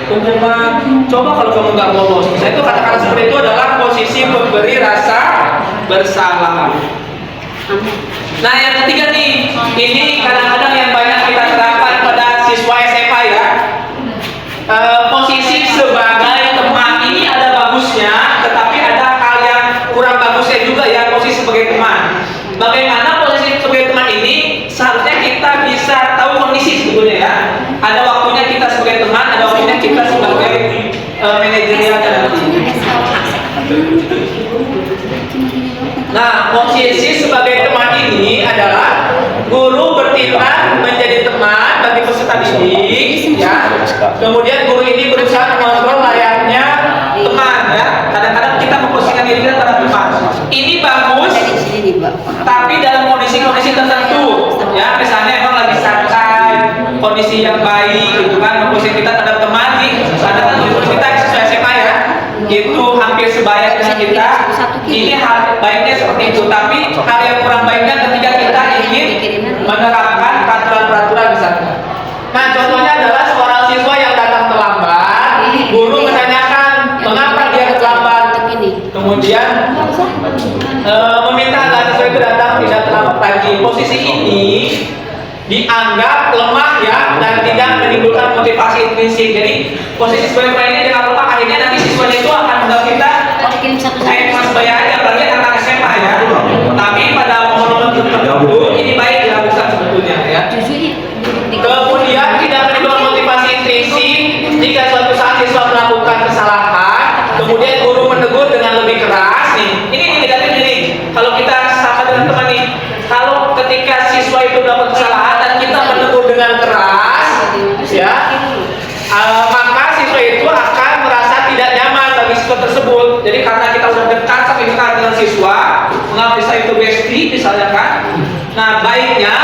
hukuman. Coba kalau kamu nggak bolos. Misalnya itu kata-kata seperti itu adalah posisi memberi rasa bersalah. Nah, yang ketiga nih, ini kadang-kadang yang banyak kita terapkan pada siswa SMA ya. Posisi sebagai teman ini ada bagusnya, tetapi ada hal yang kurang bagusnya juga ya, posisi sebagai teman. Bagaimana posisi sebagai teman ini seharusnya kita bisa tahu kondisi sebetulnya ya. Ada waktunya kita sebagai teman, ada waktunya kita sebagai manajerial nanti. Nah, posisi sebagai teman ini adalah guru bertindak menjadi teman bagi peserta didik, ya. Kemudian guru ini berusaha mengontrol layaknya teman, ya. Kadang-kadang kita memposisikan diri kita terhadap teman. Ini bagus, tapi dalam kondisi-kondisi tertentu, ya. Misalnya emang lagi santai, kondisi yang baik, gitu kan. Memposisikan kita terhadap teman nih. Kadang-kadang guru kita sesuai SMA, ya. Itu hampir sebaya dengan kita. Ini hal baiknya seperti itu, tapi hal yang kurang baiknya ketika kita ingin menerapkan peraturan-peraturan misalnya. Nah, contohnya adalah seorang siswa yang datang terlambat, guru menanyakan mengapa dia terlambat, kemudian meminta agar siswa itu datang tidak terlambat lagi. Posisi ini dianggap lemah, ya, dan tidak menimbulkan motivasi intrinsik. Jadi posisi sebagai ini dengan lemah, akhirnya nanti siswanya itu akan menganggap kita kayak kelas bayar aja, apalagi anak SMA, ya. Tapi pada momen-momen tertentu ini baik dilakukan sebetulnya, ya. Kemudian tidak menimbulkan motivasi intrinsik. Jika suatu saat siswa melakukan kesalahan, kemudian guru menegur dengan lebih keras, nih. Ini negatif nih. Kalau kita sama dengan teman nih, kalau ketika siswa itu melakukan kesalahan dan kita menegur dengan keras, ya, maka siswa itu akan merasa tidak nyaman bagi siswa tersebut. Jadi karena kita sudah dekat sampai dekat dengan siswa, menganggap siswa itu bestie misalnya kan. Nah, baiknya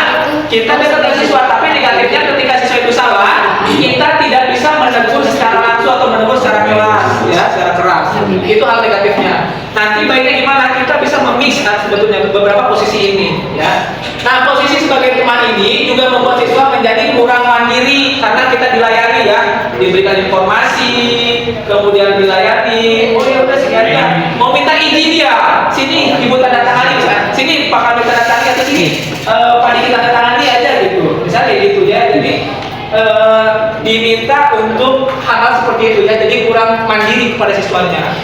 kita dekat dengan siswa, tapi negatifnya ketika siswa itu salah, kita tidak bisa menegur secara langsung atau menegur secara keras, ya, secara keras. Itu hal negatifnya. Nanti baiknya gimana? Kita bisa memix kan sebetulnya beberapa posisi ini, ya. Nah, posisi sebagai teman ini juga membuat siswa menjadi kurang mandiri karena kita dilayani, ya, diberikan informasi, kemudian dilayani. Oh ya udah sekian, mau minta izin dia, sini ibu tanda tangani, sini pak kami tanda tangani, atau sini pak Diki tanda tangani aja gitu, misalnya gitu, ya. Jadi diminta untuk hal-hal seperti itu, ya. Jadi kurang mandiri kepada siswanya.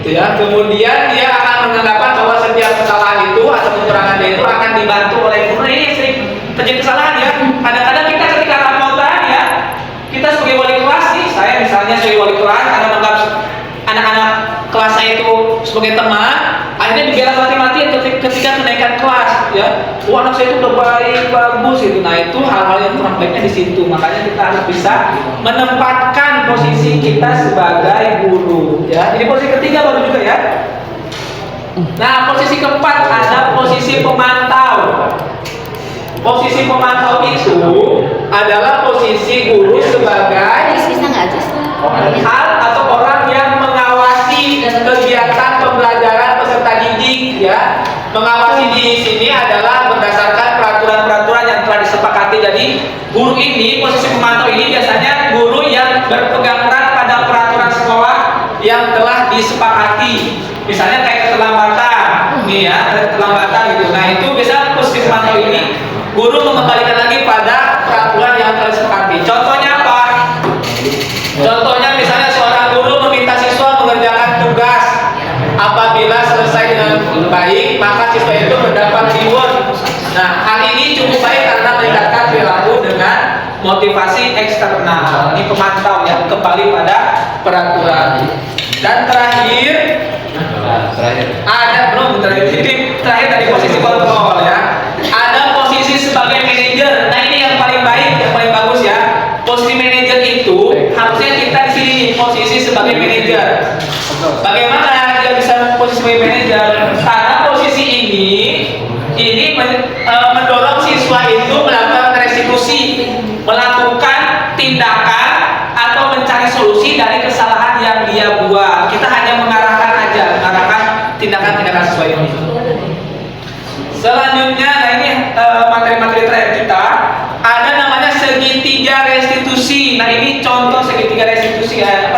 Ya, kemudian dia akan menganggapan bahwa setiap kesalahan itu atau kekurangan dia itu akan dibantu oleh guru. Ini sering terjadi kesalahan, ya. Kadang-kadang kita ketika rapotan, ya, kita sebagai wali kelas nih, saya misalnya sebagai wali kelas karena menganggap anak-anak kelas saya itu sebagai teman, akhirnya dibela mati-matian ketika kenaikan kelas, ya. Oh, anak saya itu udah baik, bagus itu. Nah, itu hal-hal yang kurang baiknya di situ. Makanya kita harus bisa menempatkan posisi kita sebagai guru, ya. Ini posisi ketiga baru juga, ya. Nah, posisi keempat ada posisi pemantau. Posisi pemantau itu adalah posisi guru sebagai hal atau orang yang mengawasi kegiatan pembelajaran peserta didik, ya. Mengawasi di sini adalah berdasarkan peraturan-peraturan yang telah disepakati. Jadi guru ini, posisi pemantau ini biasanya guru yang berpegang erat pada peraturan sekolah yang telah disepakati. Misalnya kayak keterlambatan, nih, ya, keterlambatan gitu. Nah, itu biasa posisi pemantau ini guru mengembalikan lagi pada peraturan yang telah disepakati. Contohnya apa? Contohnya misalnya seorang guru meminta siswa mengerjakan tugas. Apabila selesai dengan baik, maka siswa itu mendapat reward. Nah, hal ini cukup baik karena meningkatkan perilaku dengan motivasi eksternal. Ini pemantau, ya, kembali pada peraturan. Dan terakhir ada terakhir dari posisi kontrol, ya. Ada posisi sebagai manajer. Nah, ini yang paling baik, yang paling bagus, ya. Posisi manajer itu harusnya kita di sini nih, posisi sebagai manajer. Bagaimana dia bisa posisi sebagai manajer? Karena posisi ini mendorong siswa itu melakukan restitusi, melakukan tindakan atau mencari solusi dari kesalahan yang dia buat. Kita hanya mengarahkan tindakan-tindakan sesuai ini. Selanjutnya, nah ini materi-materi terakhir kita ada namanya segitiga restitusi. Nah, ini contoh segitiga restitusi, ya.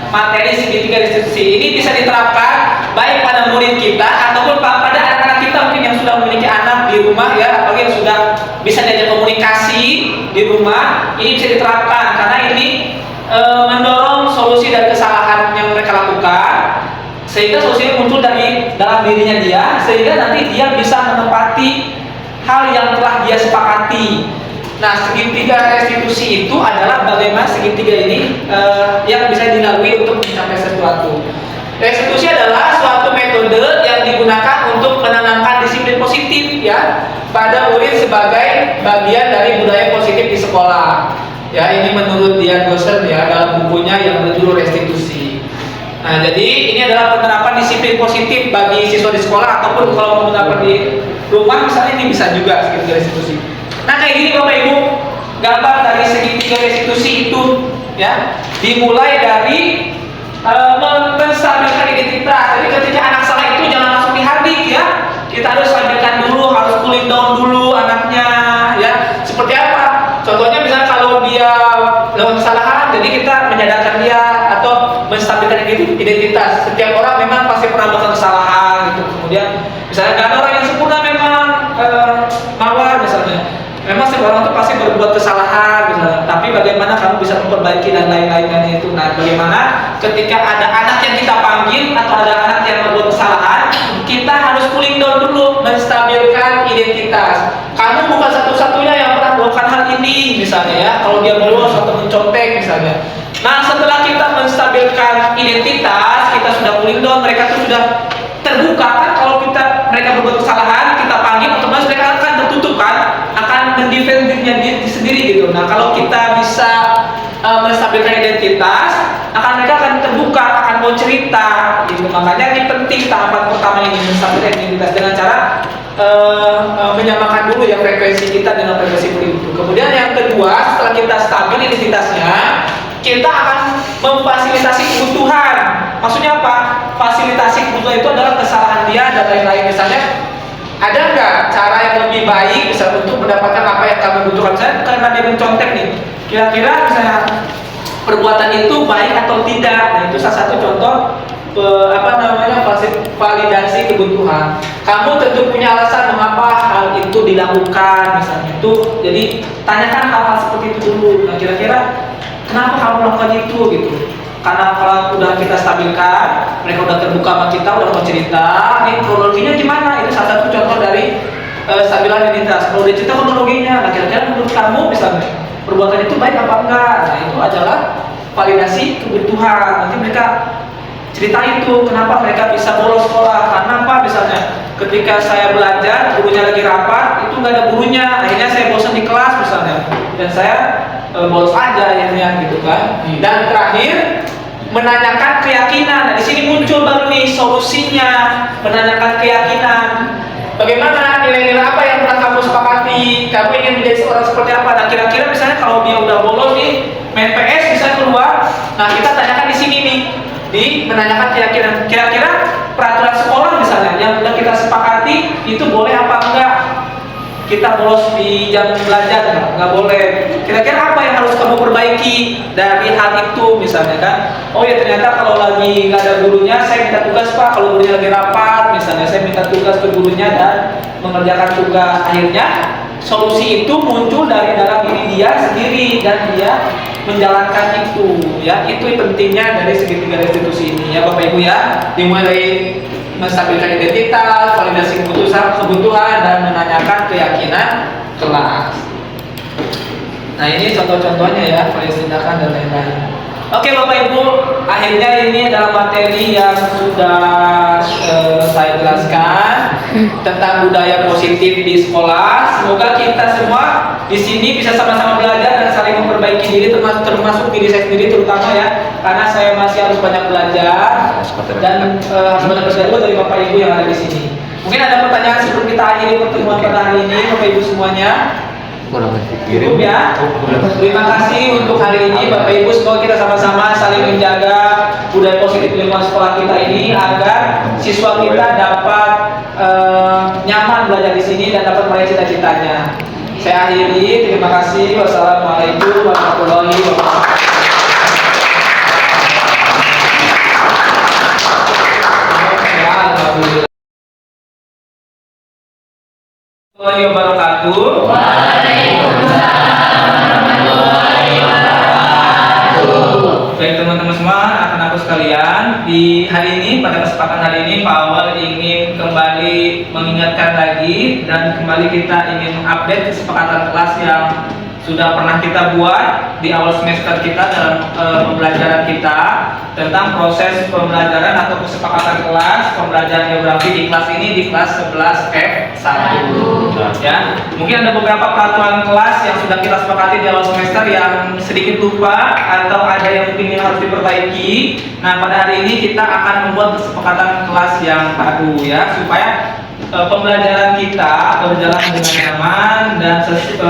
Materi segitiga restitusi ini bisa diterapkan baik pada murid kita ataupun pada anak-anak kita mungkin yang sudah memiliki anak di rumah, ya, atau yang sudah bisa diajak komunikasi di rumah. Ini bisa diterapkan karena ini mendorong solusi dari kesalahan yang mereka lakukan, sehingga solusinya muncul dari dalam dirinya dia, sehingga nanti dia bisa menempati hal yang telah dia sepakati. Nah, segitiga restitusi itu adalah bagaimana segitiga ini yang bisa dilalui untuk mencapai sesuatu. Restitusi adalah suatu metode yang digunakan untuk menanamkan disiplin positif ya pada murid sebagai bagian dari budaya positif di sekolah. Ya, ini menurut Dian Gosen ya dalam bukunya yang berjudul Restitusi. Nah, jadi ini adalah penerapan disiplin positif bagi siswa di sekolah ataupun kalau mau menerapkan di rumah misalnya ini bisa juga segitiga restitusi. Nah, kayak gini Bapak Ibu, gambar dari segitiga restitusi itu ya dimulai dari menstabilkan identitas. Jadi ketika anak salah itu jangan langsung dihardik ya. Kita harus stabilkan dulu, harus cooling down dulu anaknya ya. Seperti apa? Contohnya misalnya kalau dia melakukan kesalahan, jadi kita menyadarkan dia atau menstabilkan identitas. Setiap orang memang pasti pernah melakukan kesalahan gitu. Kemudian misalnya nggak ada orang yang sempurna memang mawar misalnya. Memang setiap orang itu pasti berbuat kesalahan misalnya. Tapi bagaimana kamu bisa memperbaiki dan lain-lainnya itu. Nah, bagaimana ketika ada anak yang kita panggil atau ada anak yang berbuat kesalahan, kita harus cooling down dulu, menstabilkan identitas. Kamu bukan satu-satunya yang pernah melakukan hal ini misalnya ya. Kalau dia bolos atau mencontek misalnya. Nah, setelah kita menstabilkan identitas, kita sudah cooling down, mereka tuh sudah terbuka kan. Kalau mereka berbuat kesalahan, kita panggil, otomatis mereka akan tertutup kan, akan mendefend dirinya sendiri gitu. Nah, kalau kita bisa menstabilkan identitas, mereka akan terbuka, akan mau cerita gitu. Makanya ini penting tahapan pertama ini, menstabilkan identitas dengan cara menyamakan dulu ya frekuensi kita dengan frekuensi murid itu. Kemudian yang kedua, setelah kita stabil identitasnya, kita akan memfasilitasi kebutuhan. Maksudnya apa? Fasilitasi kebutuhan itu adalah kesalahan dia dan lain-lain. Misalnya, ada nggak cara yang lebih baik misalnya untuk mendapatkan apa yang kamu butuhkan? Misalnya karena dia mencontek nih, kira-kira misalnya perbuatan itu baik atau tidak? Nah, itu salah satu contoh validasi kebutuhan. Kamu tentu punya alasan mengapa hal itu dilakukan misalnya. Itu jadi tanyakan hal-hal seperti itu dulu. Nah, kira-kira kenapa kamu melakukan itu gitu? Karena kalau udah kita stabilkan, mereka udah terbuka sama kita, udah mau cerita, ini kronologinya gimana? Itu salah satu contoh dari stabilan identitas. Kalau udah cerita kronologinya, nah kira-kira menurut kamu misalnya perbuatan itu baik apa enggak? Nah, itu adalah validasi kebutuhan. Nanti mereka cerita itu kenapa mereka bisa bolos sekolah, karena apa misalnya ketika saya belajar gurunya lagi rapat itu nggak ada gurunya, akhirnya saya bosan di kelas misalnya dan saya bolos aja akhirnya gitu kan. Dan terakhir menanyakan keyakinan. Nah, di sini muncul baru nih solusinya, menanyakan keyakinan. Bagaimana nilai-nilai apa yang pernah kamu sepakati? Kamu ingin menjadi seorang seperti apa? Nah, kira-kira misalnya kalau dia udah bolos nih main PS bisa keluar. Nah, kita tanyakan di sini nih, di menanyakan keyakinan. Kira-kira peraturan sekolah misalnya yang udah kita sepakati itu boleh apa enggak? Kita bolos di jam belajar nggak boleh. Kira-kira apa yang harus kamu perbaiki dari hal itu misalnya kan? Oh ya ternyata kalau lagi nggak ada gurunya saya minta tugas Pak. Kalau gurunya lagi rapat misalnya saya minta tugas ke gurunya dan mengerjakan tugas. Akhirnya solusi itu muncul dari dalam diri dia sendiri dan dia menjalankan itu ya. Itu pentingnya dari segitiga restitusi ini ya Bapak Ibu ya. Dimulai dari menstabilkan identitas, validasi kebutuhan dan menanyakan keyakinan kelas. Nah, ini contoh-contohnya ya, validasi tindakan dan lain-lain. Oke Bapak Ibu, akhirnya ini adalah materi yang sudah saya jelaskan tentang budaya positif di sekolah. Semoga kita semua di sini bisa sama-sama belajar dan saling memperbaiki diri, termasuk diri saya sendiri terutama ya, karena saya masih harus banyak belajar dan harus banyak belajar dari Bapak Ibu yang ada di sini. Mungkin ada pertanyaan sebelum kita akhiri pertemuan pada hari ini, Bapak Ibu semuanya. Cukup ya. Terima kasih untuk hari ini Bapak Ibu. Semoga kita sama-sama saling menjaga budaya positif di lingkungan sekolah kita ini agar siswa kita dapat nyaman belajar di sini dan dapat meraih cita-citanya. Saya akhiri. Terima kasih. Wassalamualaikum warahmatullahi wabarakatuh. Warahmatullahi wabarakatuh. Baik teman-teman semua, anak-anakku sekalian, di hari ini, pada kesempatan hari ini Pak Awal ingin kembali mengingatkan lagi dan kembali kita ingin mengupdate kesepakatan kelas yang sudah pernah kita buat di awal semester kita dalam pembelajaran kita tentang proses pembelajaran atau kesepakatan kelas pembelajaran geografi di kelas ini di kelas 11F1 ya. Mungkin ada beberapa peraturan kelas yang sudah kita sepakati di awal semester yang sedikit lupa atau ada yang mungkin harus diperbaiki. Nah, pada hari ini kita akan membuat kesepakatan kelas yang baru ya, supaya pembelajaran kita berjalan dengan nyaman dan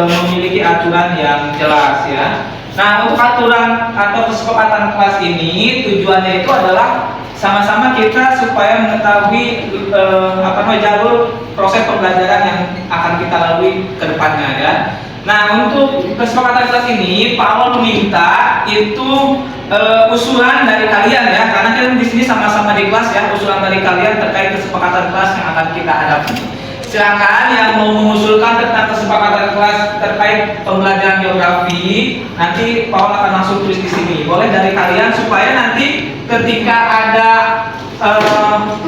memiliki aturan yang jelas ya. Nah, untuk aturan atau kesepakatan kelas ini tujuannya itu adalah sama-sama kita supaya mengetahui jalur proses pembelajaran yang akan kita lalui ke depannya ya. Nah, untuk kesepakatan kelas ini Pak Awal meminta itu usulan dari kalian ya, karena kan di sini sama-sama di kelas ya, usulan dari kalian terkait kesepakatan kelas yang akan kita hadapi. Silakan yang mau mengusulkan tentang kesepakatan kelas terkait pembelajaran geografi, nanti Pak Awal akan langsung tulis di sini. Boleh dari kalian supaya nanti ketika ada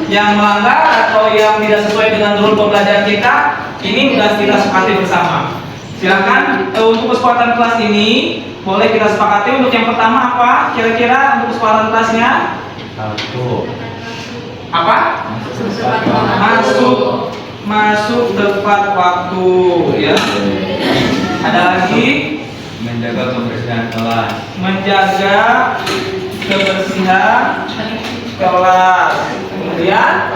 yang melanggar atau yang tidak sesuai dengan rule pembelajaran kita, ini sudah kita sepakati bersama. Silakan untuk kesepakatan kelas ini boleh kita sepakati. Untuk yang pertama apa? Kira-kira untuk kesepakatan kelasnya? Apa? Masuk tepat waktu ya. Ada lagi? Menjaga kebersihan kelas. Menjaga kebersihan kelas. Kemudian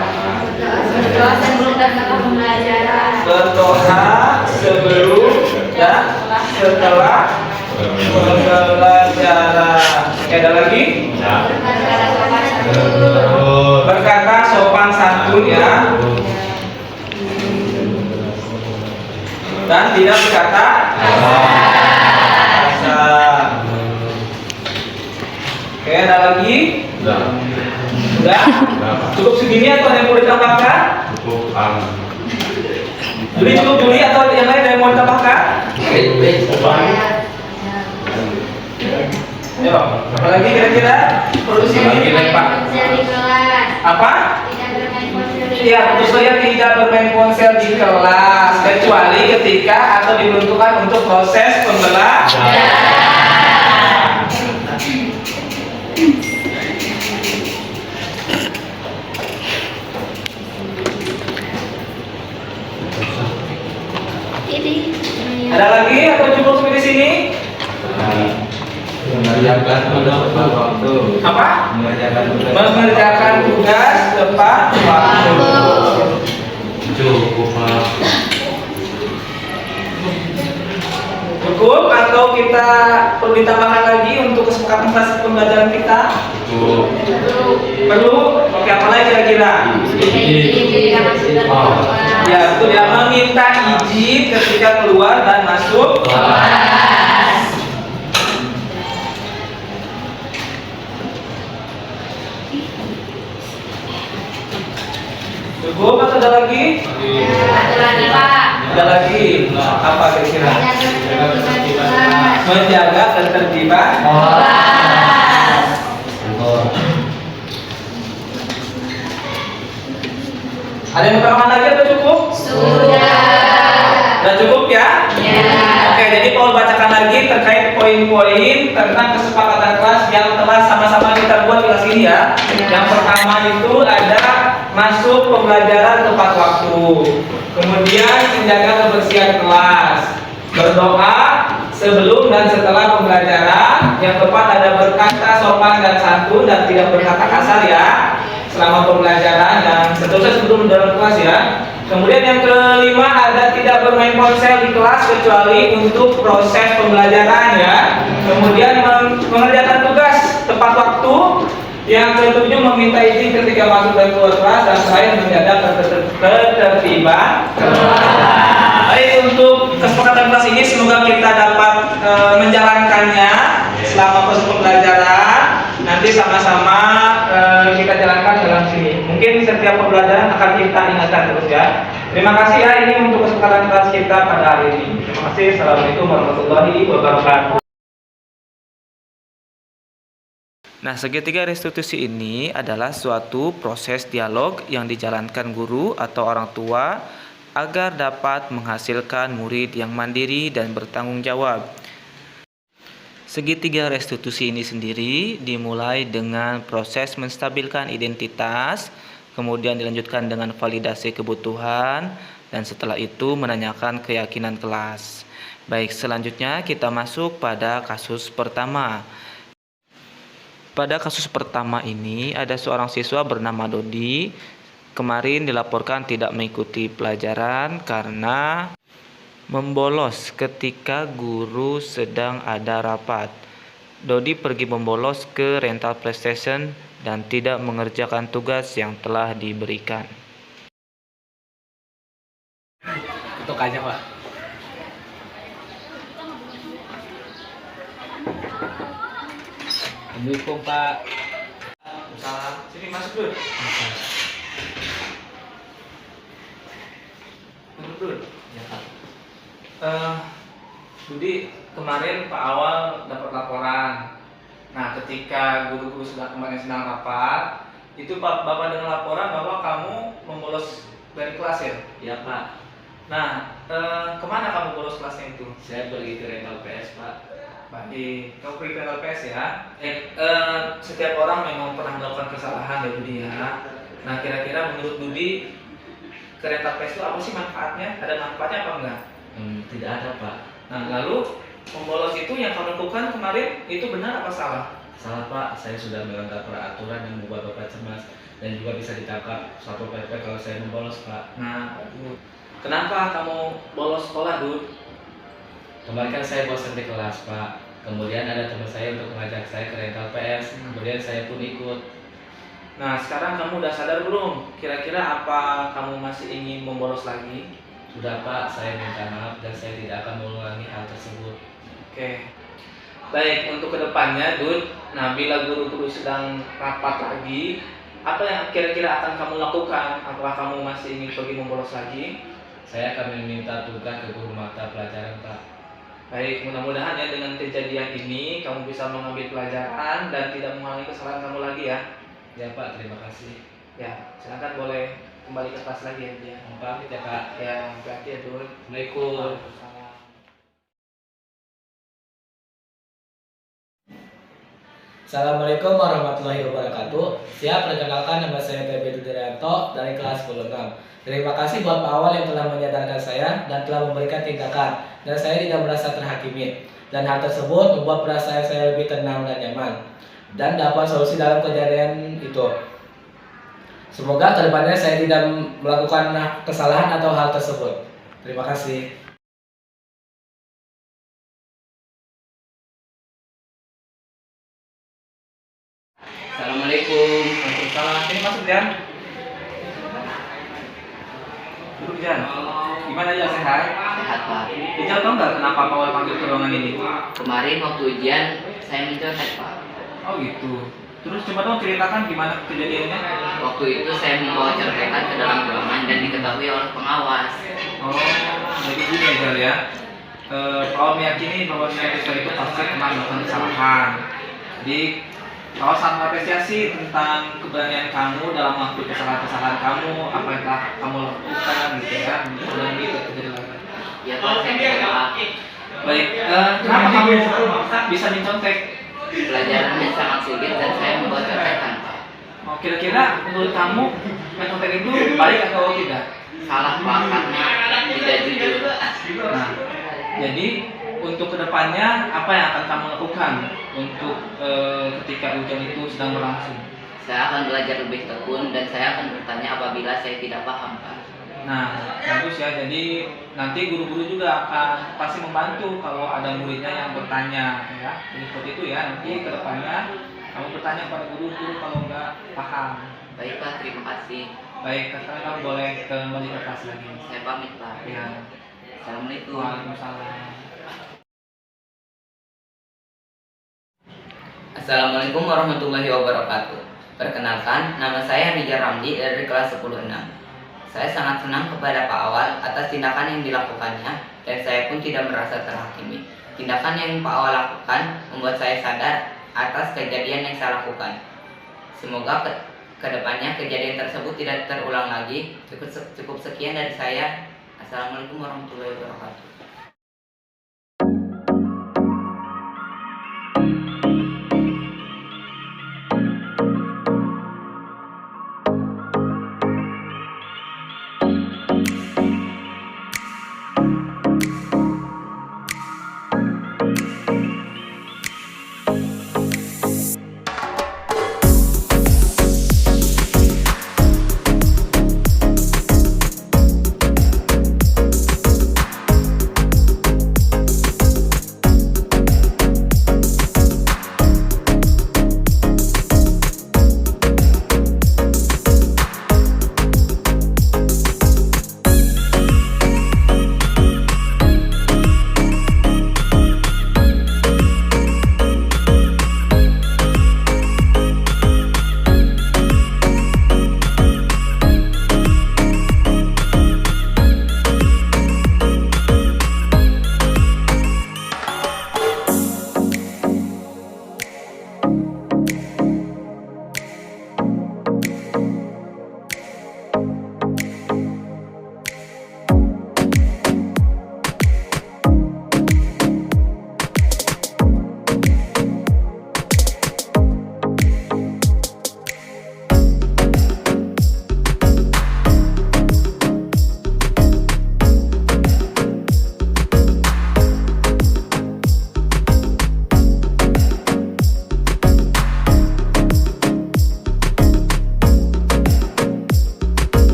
Berdoa sebelum dan setelah pembelajaran. berdoa sebelum dan setelah pembelajaran. Oke, ada lagi? Berkata sopan santun ya, dan tidak berkata kasar. Oke, ada lagi? Sudah? Cukup segini atau ada yang mau ditambahkan? Jadi cukup dulu atau yang lain ada yang mau ditambahkan? Ayo, apa lagi kira-kira? Produksi ini Pak. Apa? Iya, tentu saja tidak bermain ponsel di kelas kecuali ketika atau diperuntukkan untuk proses pembelajaran. Ada lagi atau cukup sampai di sini? Mengerjakan tugas tepat waktu. Apa? Mengerjakan tugas tepat waktu. Cukup. Cukup atau kita perlu ditambahkan lagi untuk kesepakatan kelas pembelajaran kita? Cukup. Perlu? Oke, apa lagi kira-kira? Ya, betul ya, meminta izin ketika keluar dan masuk kelas. Cukup atau ada lagi? Ada lagi? Apa kira-kira? Menjaga ketertiban. Ada yang tambahkan lagi atau cukup? Sudah cukup ya? Oke, jadi Paul bacakan lagi terkait poin-poin tentang kesepakatan kelas yang telah sama-sama kita buat di kelas ini ya. Yang pertama itu ada masuk pembelajaran tepat waktu. Kemudian menjaga kebersihan kelas. Berdoa sebelum dan setelah pembelajaran. Yang keempat ada berkata sopan dan santun dan tidak berkata kasar ya selama pembelajaran dan seterusnya sebelum dalam kelas ya. Kemudian yang kelima ada tidak bermain ponsel di kelas kecuali untuk proses pembelajaran ya. Kemudian mengerjakan tugas tepat waktu. Yang ketujuh meminta izin ketika masuk dan keluar kelas dan terakhir menjaga ketertiban kelas. Baik, untuk kesepakatan kelas ini semoga kita dapat menjalankannya selama proses pembelajaran. Nanti sama-sama kita jalankan dalam sini. Mungkin setiap pembelajaran akan kita ingatkan terus ya. Terima kasih ya, ini untuk kesempatan kelas kita pada hari ini. Terima kasih. Assalamualaikum warahmatullahi wabarakatuh. Nah, segitiga restitusi ini adalah suatu proses dialog yang dijalankan guru atau orang tua agar dapat menghasilkan murid yang mandiri dan bertanggung jawab. Segitiga restitusi ini sendiri dimulai dengan proses menstabilkan identitas, kemudian dilanjutkan dengan validasi kebutuhan, dan setelah itu menanyakan keyakinan kelas. Baik, selanjutnya kita masuk pada kasus pertama. Pada kasus pertama ini ada seorang siswa bernama Dodi. Kemarin dilaporkan tidak mengikuti pelajaran karena membolos ketika guru sedang ada rapat. Dodi pergi membolos ke rental PlayStation dan tidak mengerjakan tugas yang telah diberikan. Ketuk aja, Pak. Assalamualaikum, Pak. Salam. Sini masuk dulu. Duduk dulu. Ya, Pak. Budi, kemarin Pak Awal dapat laporan. Nah, ketika guru-guru kemarin sedang rapat, itu Bapak dengar laporan bahwa kamu membolos dari kelas ya? Ya Pak, Nah, kemana kamu bolos kelasnya itu? saya pergi ke rental PS Pak. Baik, kamu pergi ke LPS ya. Setiap orang memang pernah melakukan kesalahan ya Budi ya. Nah, kira-kira menurut Budi ke rental PS itu apa sih manfaatnya? Ada manfaatnya apa enggak? Tidak ada Pak. Nah, lalu membolos itu yang kamu lakukan kemarin itu benar apa salah? Salah Pak, saya sudah melanggar peraturan yang membuat Bapak cemas dan juga bisa ditangkap Satpol PP kalau saya membolos Pak. Nah, kenapa kamu bolos sekolah, Dud? Kemarin kan saya bosan di kelas Pak. Kemudian ada teman saya untuk mengajak saya ke rental PS. Kemudian saya pun ikut. Nah, sekarang kamu udah sadar belum? Kira-kira apa kamu masih ingin membolos lagi? Sudah Pak, saya minta maaf dan saya tidak akan mengulangi hal tersebut. Oke. Baik, untuk kedepannya, Dud. Nah, bila guru-guru sedang rapat lagi, apa yang kira-kira akan kamu lakukan? Apakah kamu masih ingin pergi membolos lagi? Saya akan meminta tugas ke guru mata pelajaran Pak. Baik, mudah-mudahan ya dengan kejadian ini kamu bisa mengambil pelajaran dan tidak mengulangi kesalahan kamu lagi ya. Ya Pak, terima kasih. Ya, silakan boleh kembali ke kelas lagi ya dia. Mohon pamit ya Pak. Ya, berarti ya Dud. Assalamualaikum. Waalaikumsalam. Assalamualaikum warahmatullahi wabarakatuh. Siap, perkenalkan nama saya TB Dudianto dari kelas 10-6. Terima kasih buat Pak Awal yang telah menyadarkan saya dan telah memberikan tindakan dan saya tidak merasa terhakimi. Dan hal tersebut membuat perasaan saya lebih tenang dan nyaman dan dapat solusi dalam kejadian itu. Semoga kedepannya saya tidak melakukan kesalahan atau hal tersebut. Terima kasih. Assalamualaikum. Waalaikumsalam. Sini masuk Jan. Duduk Jan. Gimana ya, sehat? Sehat Pak. Ijal tau nggak kenapa Pak Awal panggil ke ruangan ini? Kemarin waktu ujian saya mencontek Pak. Oh gitu. Terus coba dong ceritakan gimana kejadiannya. Waktu itu saya membawa contekan ke dalam ruangan dan diketahui oleh pengawas. Oh, jadi gini ya Jal ya. Pak Awal meyakini bahwa siswa itu pasti pernah melakukan kesalahan. Jadi Pak Awal sangat apresiasi tentang keberanian kamu dalam mengakui kesalahan-kesalahan kamu, apa yang telah kamu lakukan gitu ya. Mudah-mudahan gitu terjadi lagi. Ya Pak, saya minta maaf. Baik, kenapa kamu bisa mencontek? Pelajarannya sangat sulit dan saya membawa contekan Pak. Oh, kira-kira menurut kamu mencontek itu baik atau tidak? Salah Pak karena tidak jujur. Nah, jadi untuk kedepannya apa yang akan kamu lakukan untuk ketika ujian itu sedang berlangsung? Saya akan belajar lebih tekun dan saya akan bertanya apabila saya tidak paham Pak. Nah, bagus ya. Jadi nanti guru-guru juga akan pasti membantu kalau ada muridnya yang bertanya ya. Jadi seperti itu ya. Nanti kedepannya kamu bertanya pada guru-guru kalau nggak paham. Baik Pak, terima kasih. Baik, sekarang kamu boleh kembali ke kelas lagi. Saya pamit Pak. Ya. Assalamualaikum. Waalaikumsalam. Assalamualaikum warahmatullahi wabarakatuh. Perkenalkan, nama saya Rizal Ramli dari kelas 10-6. Saya sangat senang kepada Pak Awal atas tindakan yang dilakukannya dan saya pun tidak merasa terhakimi. Tindakan yang Pak Awal lakukan membuat saya sadar atas kejadian yang saya lakukan. Semoga kedepannya kejadian tersebut tidak terulang lagi. Cukup sekian dari saya. Assalamualaikum warahmatullahi wabarakatuh.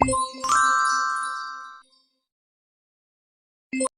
Thank you.